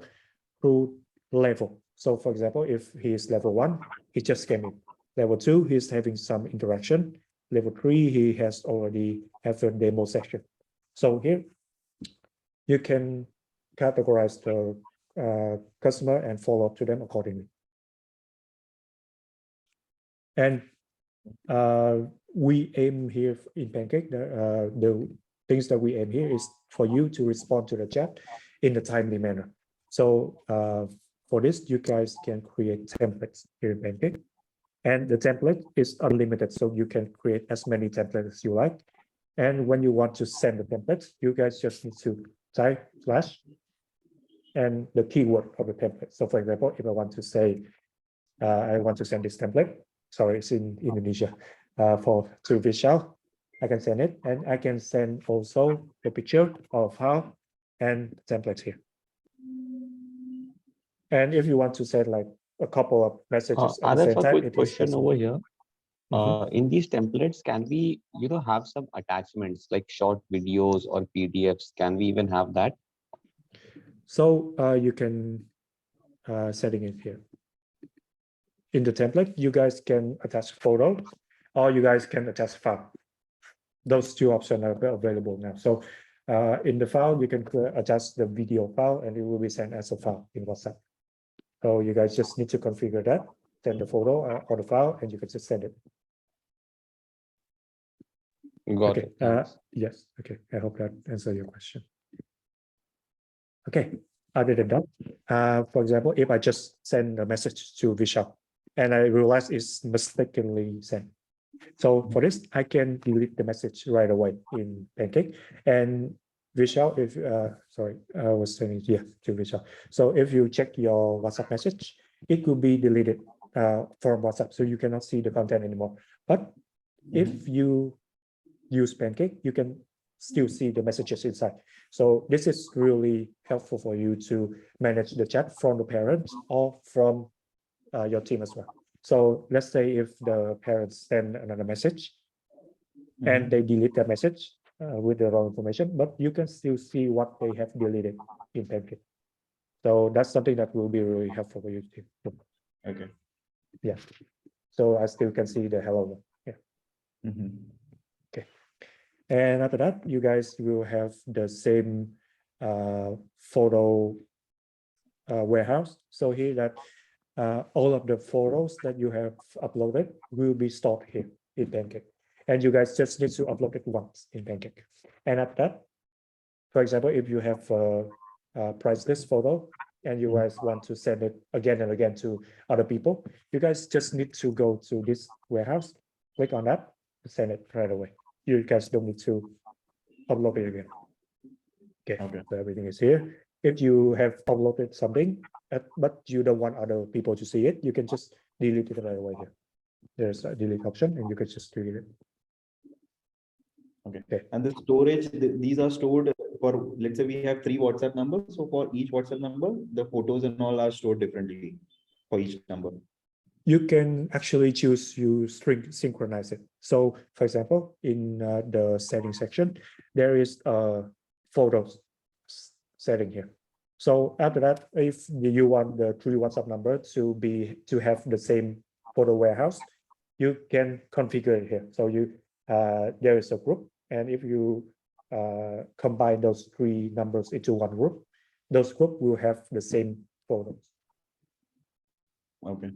through level. So for example, if he is level 1, he just came in. Level 2, he's having some interaction. Level 3, he has already have a demo session. So here, you can categorize the customer and follow up to them accordingly. And we aim here in Pancake, the things that we aim here is for you to respond to the chat in a timely manner. So for this, you guys can create templates here in Pancake. And the template is unlimited, so you can create as many templates as you like. And when you want to send the templates, you guys just need to type slash and the keyword of the template. So for example, if I want to say, I want to send this template, sorry, it's in Indonesia, to Vishal, I can send it, and I can send also the picture of how and templates here. And if you want to send like a couple of messages at the Adarsh, same a time, quick it is question possible. over here. Mhm. In these templates, can we, have some attachments like short videos or PDFs? Can we even have that? So you can setting it here. In the template, you guys can attach photo or you guys can attach file. Those two options are available now. So in the file, you can adjust the video file and it will be sent as a file in WhatsApp. So you guys just need to configure that, send the photo or the file, and you can just send it. Got Okay. it. Thanks. Yes. Okay. I hope that answers your question. Okay. Other than that, for example, if I just send a message to Vishal and I realize it's mistakenly sent. So for this, I can delete the message right away in Pancake. And Vishal, if sorry, I was sending to Vishal. So if you check your WhatsApp message, it will be deleted from WhatsApp, so you cannot see the content anymore. But if you use Pancake, you can still see the messages inside. So this is really helpful for you to manage the chat from the parents or from your team as well. So let's say if the parents send another message and they delete that message with the wrong information, but you can still see what they have deleted in Pancake. So that's something that will be really helpful for you too. Okay. Yeah. So I still can see the hello. Yeah. Okay. And after that, you guys will have the same photo warehouse. So here that all of the photos that you have uploaded will be stored here in Pancake. And you guys just need to upload it once in Pancake. And after that, for example, if you have a price list photo and you guys want to send it again and again to other people, you guys just need to go to this warehouse, click on that, send it right away. You guys don't need to upload it again. Okay. So everything is here. If you have uploaded something, but you don't want other people to see it, you can just delete it right away here. There's a delete option and you can just delete it. Okay. And the storage, these are stored for, let's say we have 3 WhatsApp numbers. So for each WhatsApp number, the photos and all are stored differently for each number. You can actually choose you synchronize it. So for example, in the setting section, there is a photos setting here. So after that, if you want the 3 WhatsApp number to have the same photo warehouse, you can configure it here. So you there is a group, and if you combine those 3 numbers into one group, those group will have the same photos. Okay.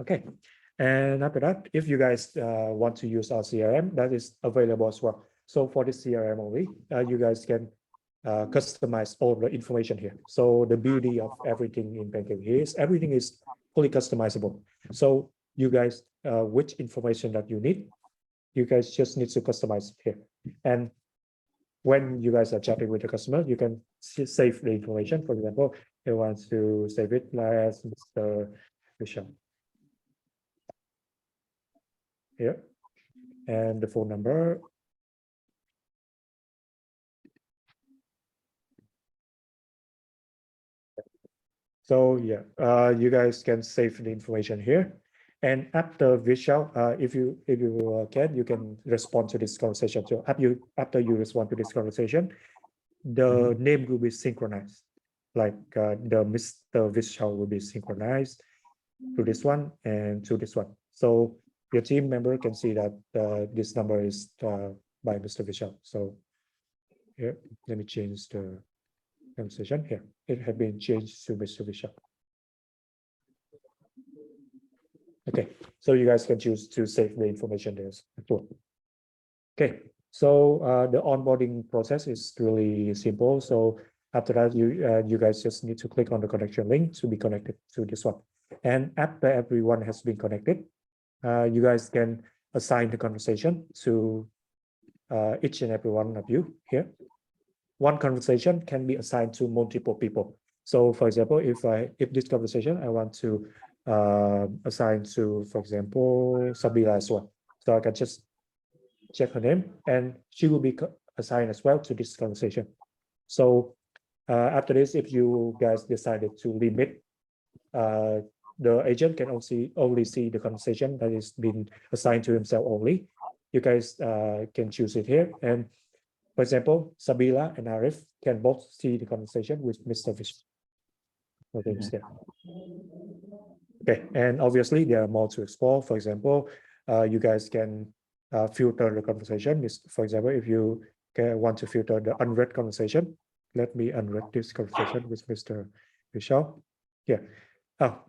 Okay. And after that, if you guys want to use our CRM, that is available as well. So for the CRM only, you guys can customize all the information here. So the beauty of everything in Pancake here is everything is fully customizable. So you guys, which information that you need, you guys just need to customize here. And when you guys are chatting with the customer, you can save the information. For example, you want to save it as Mr. Vishal. Here. And the phone number. So yeah, you guys can save the information here. And after Vishal, if you can, you can respond to this conversation. So after you respond to this conversation, the name will be synchronized. Like the Mr. Vishal will be synchronized to this one and to this one. So your team member can see that this number is by Mr. Vishal. So here, let me change the conversation here. It has been changed to Mr. Vishal. Okay, so you guys can choose to save the information there as well. Okay, so the onboarding process is really simple. So after that, you guys just need to click on the connection link to be connected to this one. And after everyone has been connected, you guys can assign the conversation to each and every one of you here. One conversation can be assigned to multiple people. So for example, if this conversation I want to assign to, for example, Sabila as well. So I can just check her name and she will be assigned as well to this conversation. So after this, if you guys decided to limit, the agent can only see the conversation that is been assigned to himself only. You guys can choose it here. And for example, Sabila and Arif can both see the conversation with Mr. Vish. Okay, okay, and obviously there are more to explore. For example, you guys can filter the conversation. For example, if you want to filter the unread conversation, let me unread this conversation with Mr. Vishal. Yeah.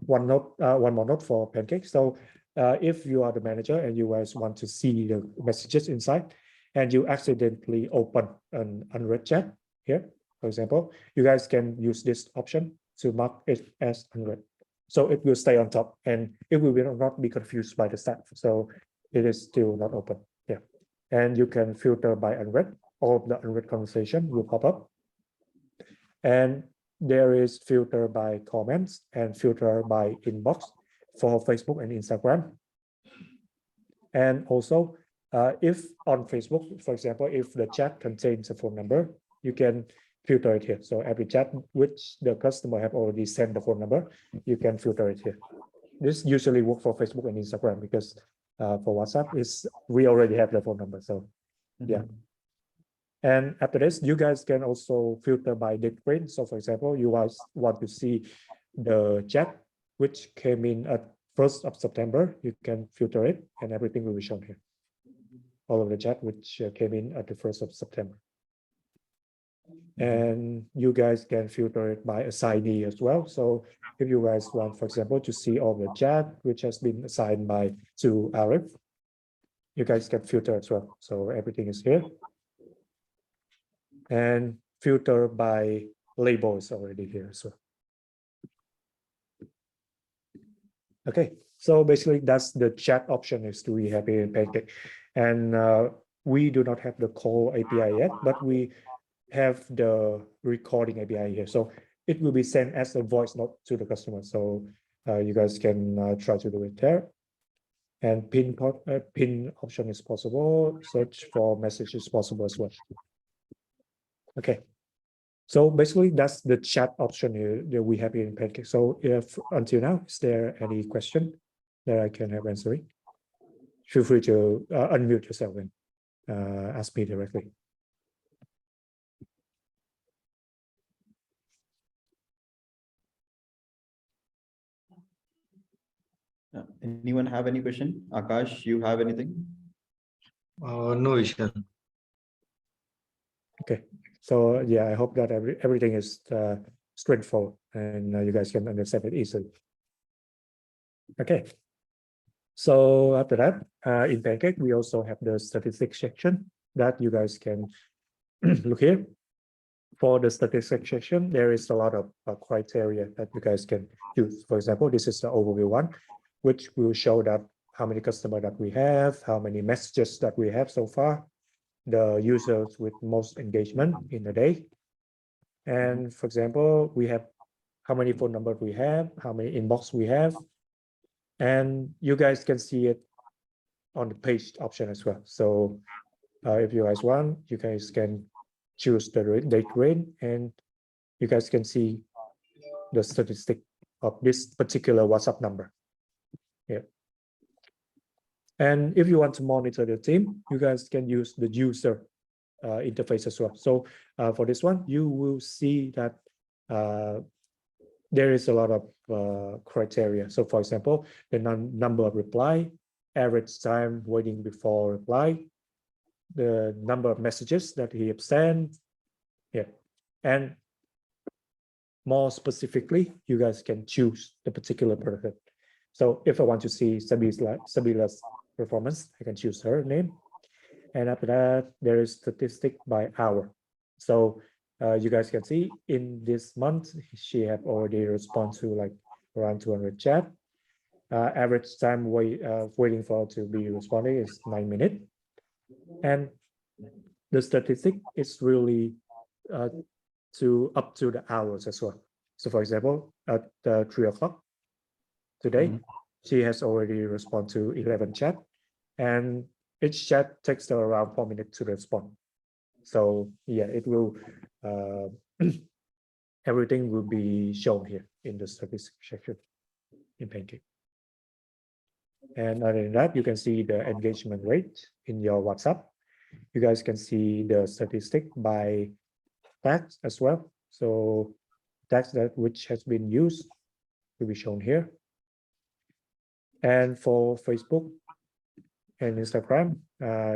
One more note for Pancake. So if you are the manager and you guys want to see the messages inside, and you accidentally open an unread chat here, for example, you guys can use this option to mark it as unread. So it will stay on top and it will not be confused by the staff. So it is still not open. Yeah. And you can filter by unread. All of the unread conversation will pop up. And there is filter by comments and filter by inbox for Facebook and Instagram. And also, if on Facebook, for example, if the chat contains a phone number, you can filter it here. So every chat which the customer have already sent the phone number, you can filter it here. This usually works for Facebook and Instagram because for WhatsApp we already have the phone number. So yeah. And after this, you guys can also filter by date range. So for example, you guys want to see the chat which came in at 1st of September, you can filter it and everything will be shown here. All of the chat which came in at the 1st of September. And you guys can filter it by assignee as well. So if you guys want, for example, to see all the chat which has been assigned to Arif, you guys can filter as well. So everything is here. And filter by label is already here as well. Okay, so basically that's the chat option is we have in Pancake. And we do not have the call API yet, but we have the recording API here. So it will be sent as a voice note to the customer. So you guys can try to do it there. And pin option is possible. Search for message is possible as well. Okay. So basically that's the chat option here that we have here in Pancake. So if until now, is there any question that I can have answering? Feel free to unmute yourself and ask me directly. Anyone have any question? Akash, you have anything? No, Vishal. Okay, so yeah, I hope that everything is straightforward and you guys can understand it easily. Okay, so after that, in Pancake, we also have the statistics section that you guys can look here. For the statistics section, there is a lot of criteria that you guys can use. For example, this is the overview one, which will show that how many customers that we have, how many messages that we have so far, the users with most engagement in a day. And for example, we have how many phone numbers we have, how many inbox we have, and you guys can see it on the page option as well. So if you guys want, you guys can choose the date range and you guys can see the statistic of this particular WhatsApp number. Yeah. And if you want to monitor the team, you guys can use the user interface as well. So for this one, you will see that there is a lot of criteria. So for example, the number of reply, average time waiting before reply, the number of messages that he have sent. Yeah. And more specifically, you guys can choose the particular person. So if I want to see Sabila's performance, I can choose her name. And after that, there is statistic by hour. So you guys can see in this month, she have already responded to like around 200 chat. Average time waiting for her to be responding is 9 minutes. And the statistic is really up to the hours as well. So for example, at 3 o'clock today, she has already responded to 11 chat, and each chat takes her around 4 minutes to respond. So yeah, it will everything will be shown here in the statistics section in Pancake. And other than that, you can see the engagement rate in your WhatsApp. You guys can see the statistic by tags as well. So tags that which has been used will be shown here. And for Facebook and Instagram,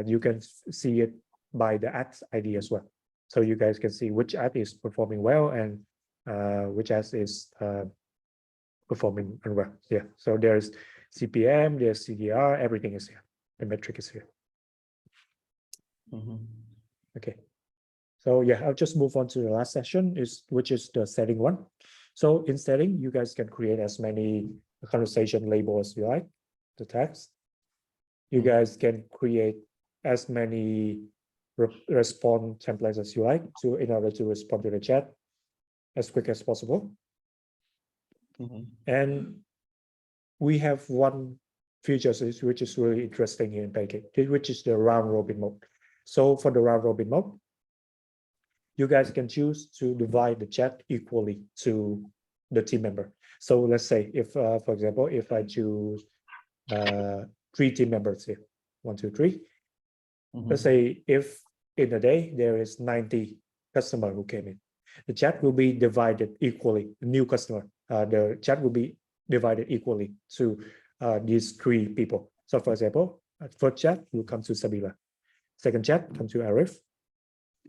you can see it by the ads ID as well. So you guys can see which ad is performing well and which ad is performing unwell. Yeah, so there's CPM, there's CDR, everything is here. The metric is here. Okay. So yeah, I'll just move on to the last session, which is the setting one. So in setting, you guys can create as many conversation labels as you like, the text. You guys can create as many response templates as you like in order to respond to the chat as quick as possible. And we have one feature which is really interesting here in Pancake, which is the round robin mode. So for the round robin mode, you guys can choose to divide the chat equally to the team member. So let's say if, for example, if I choose 3 team members here, 1, 2, 3. Let's say if in a day there is 90 customers who came in, the chat will be divided equally. New customer, the chat will be divided equally to these 3 people. So for example, first chat will come to Sabila, second chat come to Arif,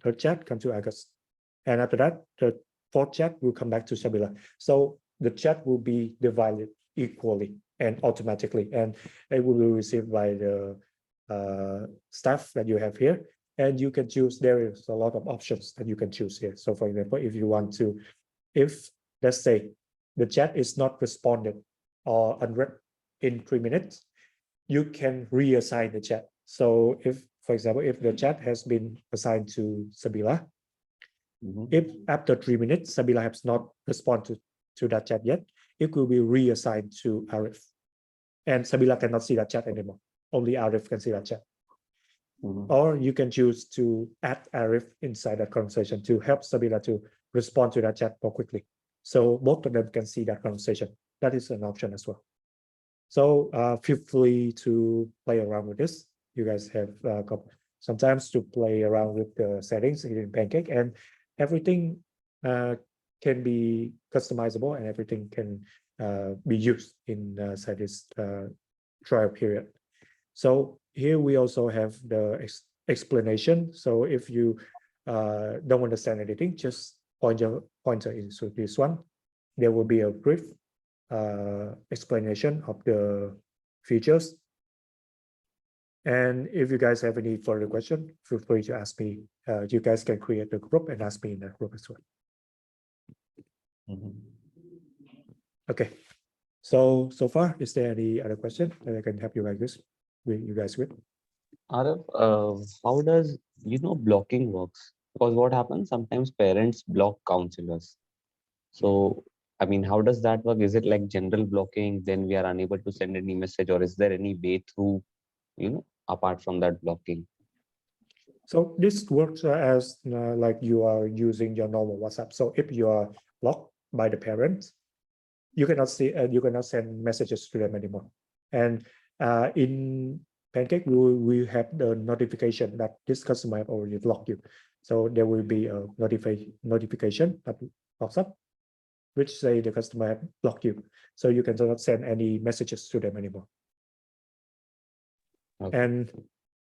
third chat come to August, and after that, the fourth chat will come back to Sabila. So the chat will be divided equally and automatically, and it will be received by the staff that you have here. And you can choose, there is a lot of options that you can choose here. So for example, if you want to, if let's say the chat is not responded or unread in 3 minutes, you can reassign the chat. So if, for example, if the chat has been assigned to Sabila, if after 3 minutes, Sabila has not responded to that chat yet, it will be reassigned to Arif. And Sabila cannot see that chat anymore. Only Arif can see that chat. Or you can choose to add Arif inside that conversation to help Sabila to respond to that chat more quickly. So both of them can see that conversation. That is an option as well. So feel free to play around with this. You guys have sometimes to play around with the settings in Pancake, and everything can be customizable and everything can be used inside this trial period. So here we also have the explanation. So if you don't understand anything, just point your pointer into this one. There will be a brief explanation of the features. And if you guys have any further question, feel free to ask me. You guys can create a group and ask me in that group as well. Okay. So far, is there any other question that I can help you guys with? Arav, how does blocking works? Because what happens sometimes parents block counselors. So I mean, how does that work? Is it like general blocking? Then we are unable to send any message, or is there any way through, apart from that blocking? So this works as like you are using your normal WhatsApp. So if you are blocked by the parents, you cannot see, you cannot send messages to them anymore. And in Pancake, we have the notification that this customer have already blocked you. So there will be a notification that pops up, which say the customer have blocked you. So you cannot send any messages to them anymore. Okay. And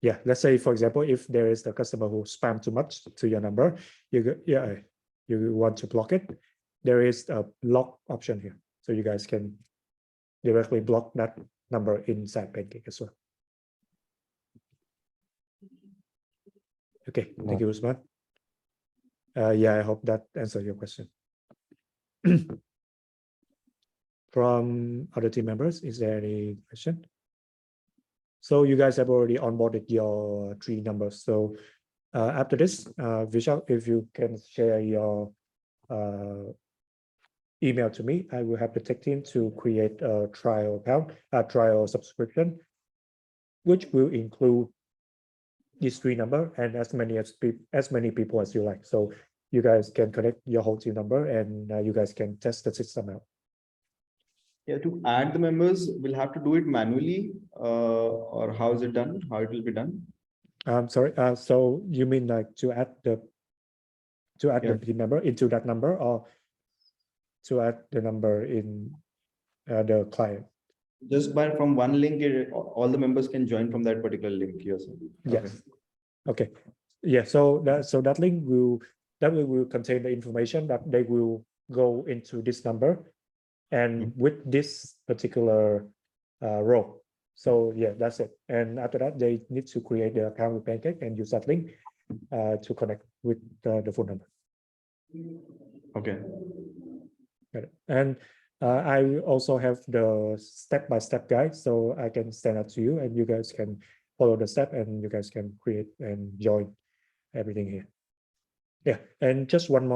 yeah, let's say, for example, if there is the customer who spam too much to your number, you want to block it. there is a block option here. So you guys can directly block that number inside Pancake as well. Okay, thank you, Usman. Yeah, I hope that answered your question. From other team members, is there any question? So you guys have already onboarded your 3 numbers. So after this, Vishal, if you can share your email to me, I will have the tech team to create a trial account, a trial subscription, which will include these 3 number and as many people as you like. So you guys can connect your whole team number and you guys can test the system out. Yeah, to add the members, we'll have to do it manually, or how is it done? How it will be done? Sorry. So you mean like to add the team member into that number, or to add the number in the client? Just by from one link, all the members can join from that particular link. Yes. Yes. Okay. Yeah. So that link will contain the information that they will go into this number, and with this particular row. So yeah, that's it. And after that, they need to create the account with Pancake and use that link to connect with the phone number. Okay. Got it. And I also have the step-by-step guide, so I can send that to you, and you guys can follow the step, and you guys can create and join everything here. Yeah, and just one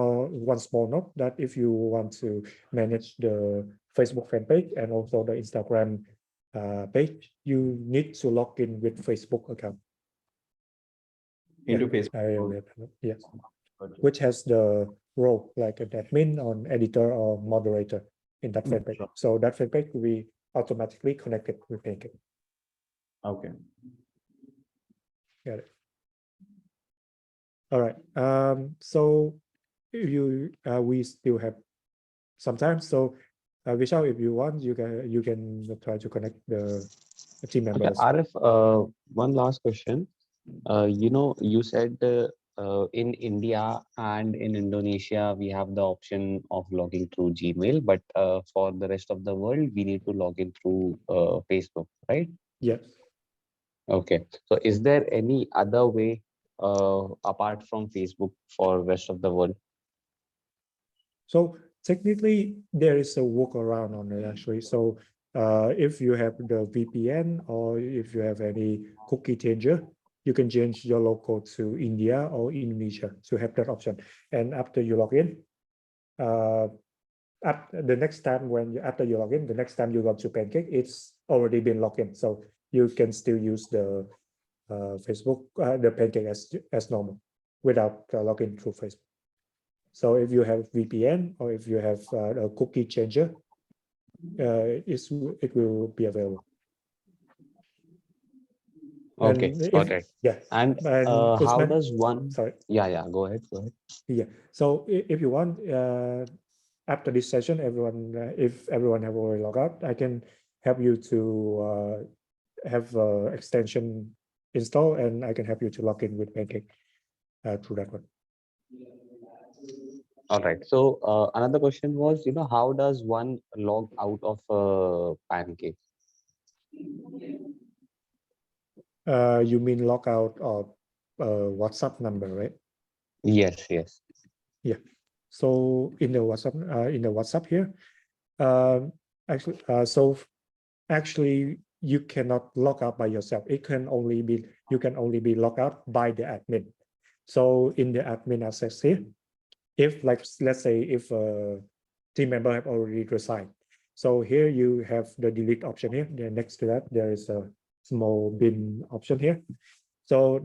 small note that if you want to manage the Facebook fan page and also the Instagram page, you need to log in with Facebook account. Into Yeah, Facebook. yes, which has the role like an admin or editor or moderator in that fan page. Sure. So that fan page will be automatically connected with Pancake. Okay. Got it. All right. So we still have some time. So Vishal, if you want, you can try to connect the team Okay, members. Arif, one last question. You said in India and in Indonesia, we have the option of logging through Gmail, but for the rest of the world, we need to log in through Facebook, right? Yeah. Okay. So is there any other way apart from Facebook for rest of the world? So technically, there is a workaround on it actually. So if you have the VPN or if you have any cookie changer, you can change your local to India or Indonesia to have that option. And after you log in, the next time after you log in, the next time you log to Pancake, it's already been logged in. So you can still use the Facebook, the Pancake as normal without logging through Facebook. So if you have VPN or if you have a cookie changer, it will be available. Okay, got it. Yeah. And how Usman, does one? sorry. Yeah, go ahead. Yeah. So if you want, after this session, if everyone have already logged out, I can help you to have extension install, and I can help you to log in with Pancake through that one. All right. So another question was, how does one log out of Pancake? You mean log out of WhatsApp number, right? Yes. Yeah. So in the WhatsApp here, actually, you cannot log out by yourself. You can only be logged out by the admin. So in the admin access here, if let's say if a team member have already resigned, so here you have the delete option here. Then next to that there is a small bin option here. So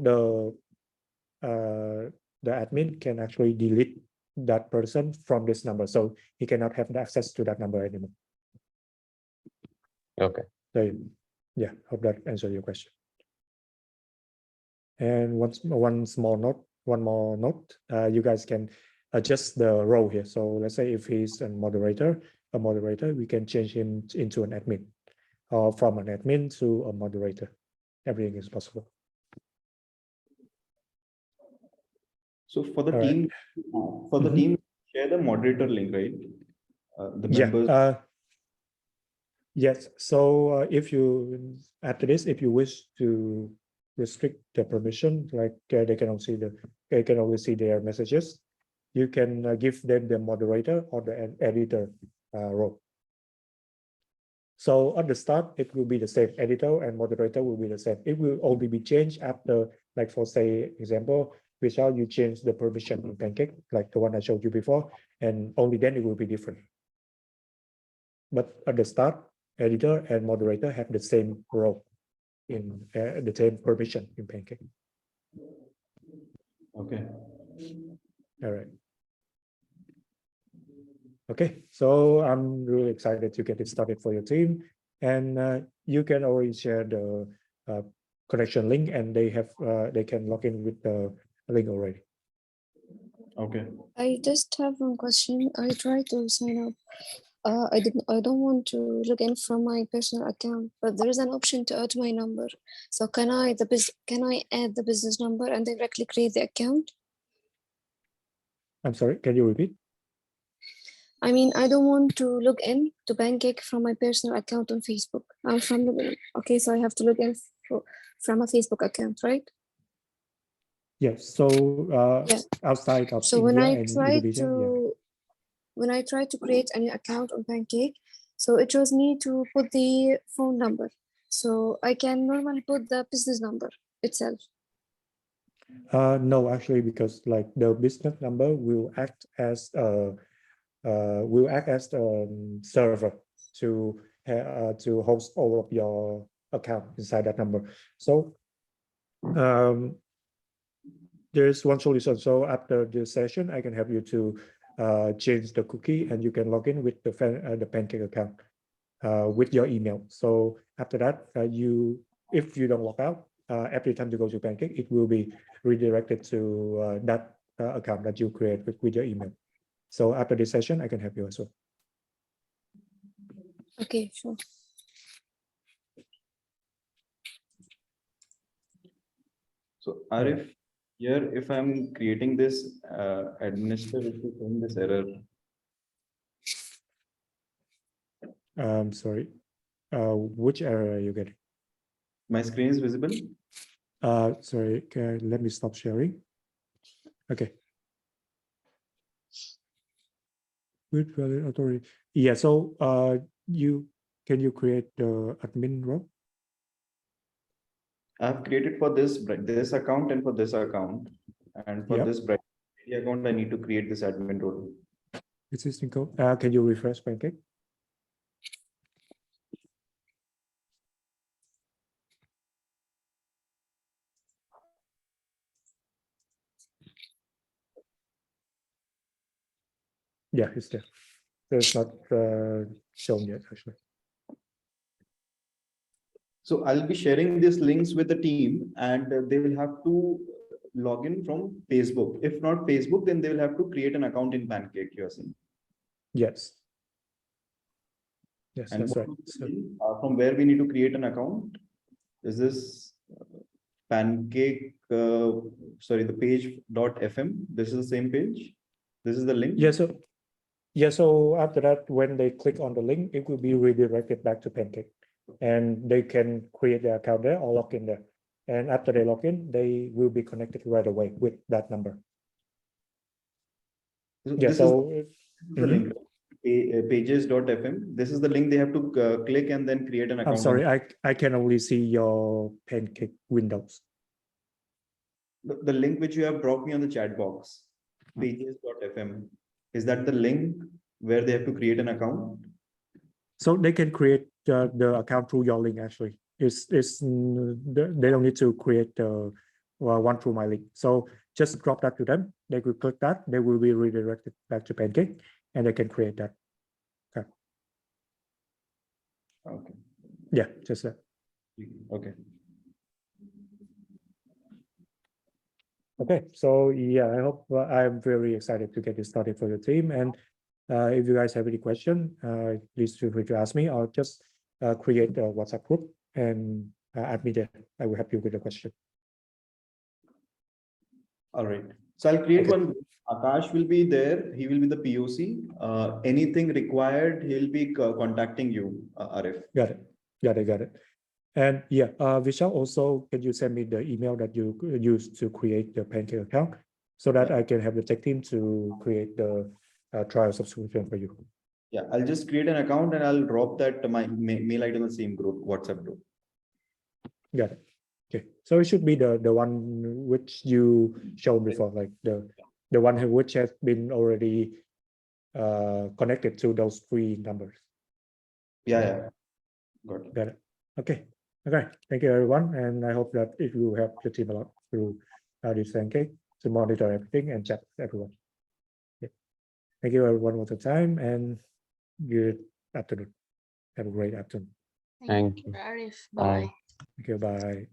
the admin can actually delete that person from this number, so he cannot have the access to that number anymore. Okay. So yeah, hope that answers your question. And one more note, you guys can adjust the role here. So let's say if he's a moderator, we can change him into an admin, or from an admin to a moderator. Everything is possible. So for the All right. team, share the moderator link, right? The Yeah. members. Yes. So if you after this, if you wish to restrict the permission, like they can only see their messages, you can give them the moderator or the editor role. So at the start, it will be the same. Editor and moderator will be the same. It will only be changed after, like for say example, without you change the permission in Pancake, like the one I showed you before, and only then it will be different. But at the start, editor and moderator have the same role in the same permission in Pancake. Okay. All right. Okay, so I'm really excited to get it started for your team, and you can already share the connection link, and they can log in with the link already. Okay. I just have one question. I tried to sign up. I don't want to log in from my personal account, but there is an option to add my number. So can I add the business number and directly create the account? I'm sorry, can you repeat? I mean, I don't want to log in to Pancake from my personal account on Facebook. I'm from Lebanon. Okay, so I have to log in from a Facebook account, right? Yes. So Yeah. outside of So India and Indonesia, when I tried to create a new account on Pancake, so it chose me to put the phone number. So I can normally put the business number itself. no, actually, because like the business number will act as a server to host all of your account inside that number. So there's one solution. So after this session, I can help you to change the cookie, and you can log in with the Pancake account with your email. So after that, if you don't log out, every time you go to Pancake, it will be redirected to that account that you create with your email. So after this session, I can help you as well. Okay, sure. So Arif, here, if I'm creating this administer, if you think this error. Sorry, which error are you getting? My screen is visible. Sorry, let me stop sharing. Okay. With valid authority. Yeah, so can you create the admin role? I've created for this account and for this account. And for Yep. this Brightchamps account, I need to create this admin role. Existing code. Can you refresh Pancake? Yeah, it's there. It's not shown yet, actually. So I'll be sharing these links with the team, and they will have to log in from Facebook. If not Facebook, then they will have to create an account in Pancake, you're saying. Yes. Yes, And that's what right. would So, be, from where we need to create an account? Is this Pancake, the page.fm? This is the same page. This is the link. so after that, when they click on the link, it will be redirected back to Pancake, and they can create their account there or log in there. And after they log in, they will be connected right away with that number. Yeah. This So is the link. Pages.fm. This is the link they have to click and then create an account. I'm sorry, I can only see your Pancake windows. The link which you have dropped me on the chat box, pages.fm. Is that the link where they have to create an account? So they can create the account through your link. Actually, they don't need to create one through my link. So just drop that to them. They will click that. They will be redirected back to Pancake, and they can create that. Okay. Yeah, just that. Okay. Okay, so yeah, I hope I'm very excited to get this started for your team. And if you guys have any question, please feel free to ask me, or just create a WhatsApp group and add me there. I will help you with the question. All right. So I'll create Okay. one. Akash will be there. He will be the POC. Anything required, he'll be contacting you, Arif. Got it. Got it. And yeah, Vishal, also, can you send me the email that you used to create the Pancake account so that I can have the tech team to create the trial subscription for you? Yeah, I'll just create an account and I'll drop that my mail ID in the same group, WhatsApp group. Got it. Okay, so it should be the one which you showed before, like the one which has been already connected to those three numbers. Yeah. Got it. Got it. Okay. Thank you, everyone, and I hope that it will help the team a lot through this Pancake to monitor everything and chat with everyone. Yeah. Thank you, everyone, for the time, and good afternoon. Have a great afternoon. Thank you. Arif. Bye. Thank you. Bye.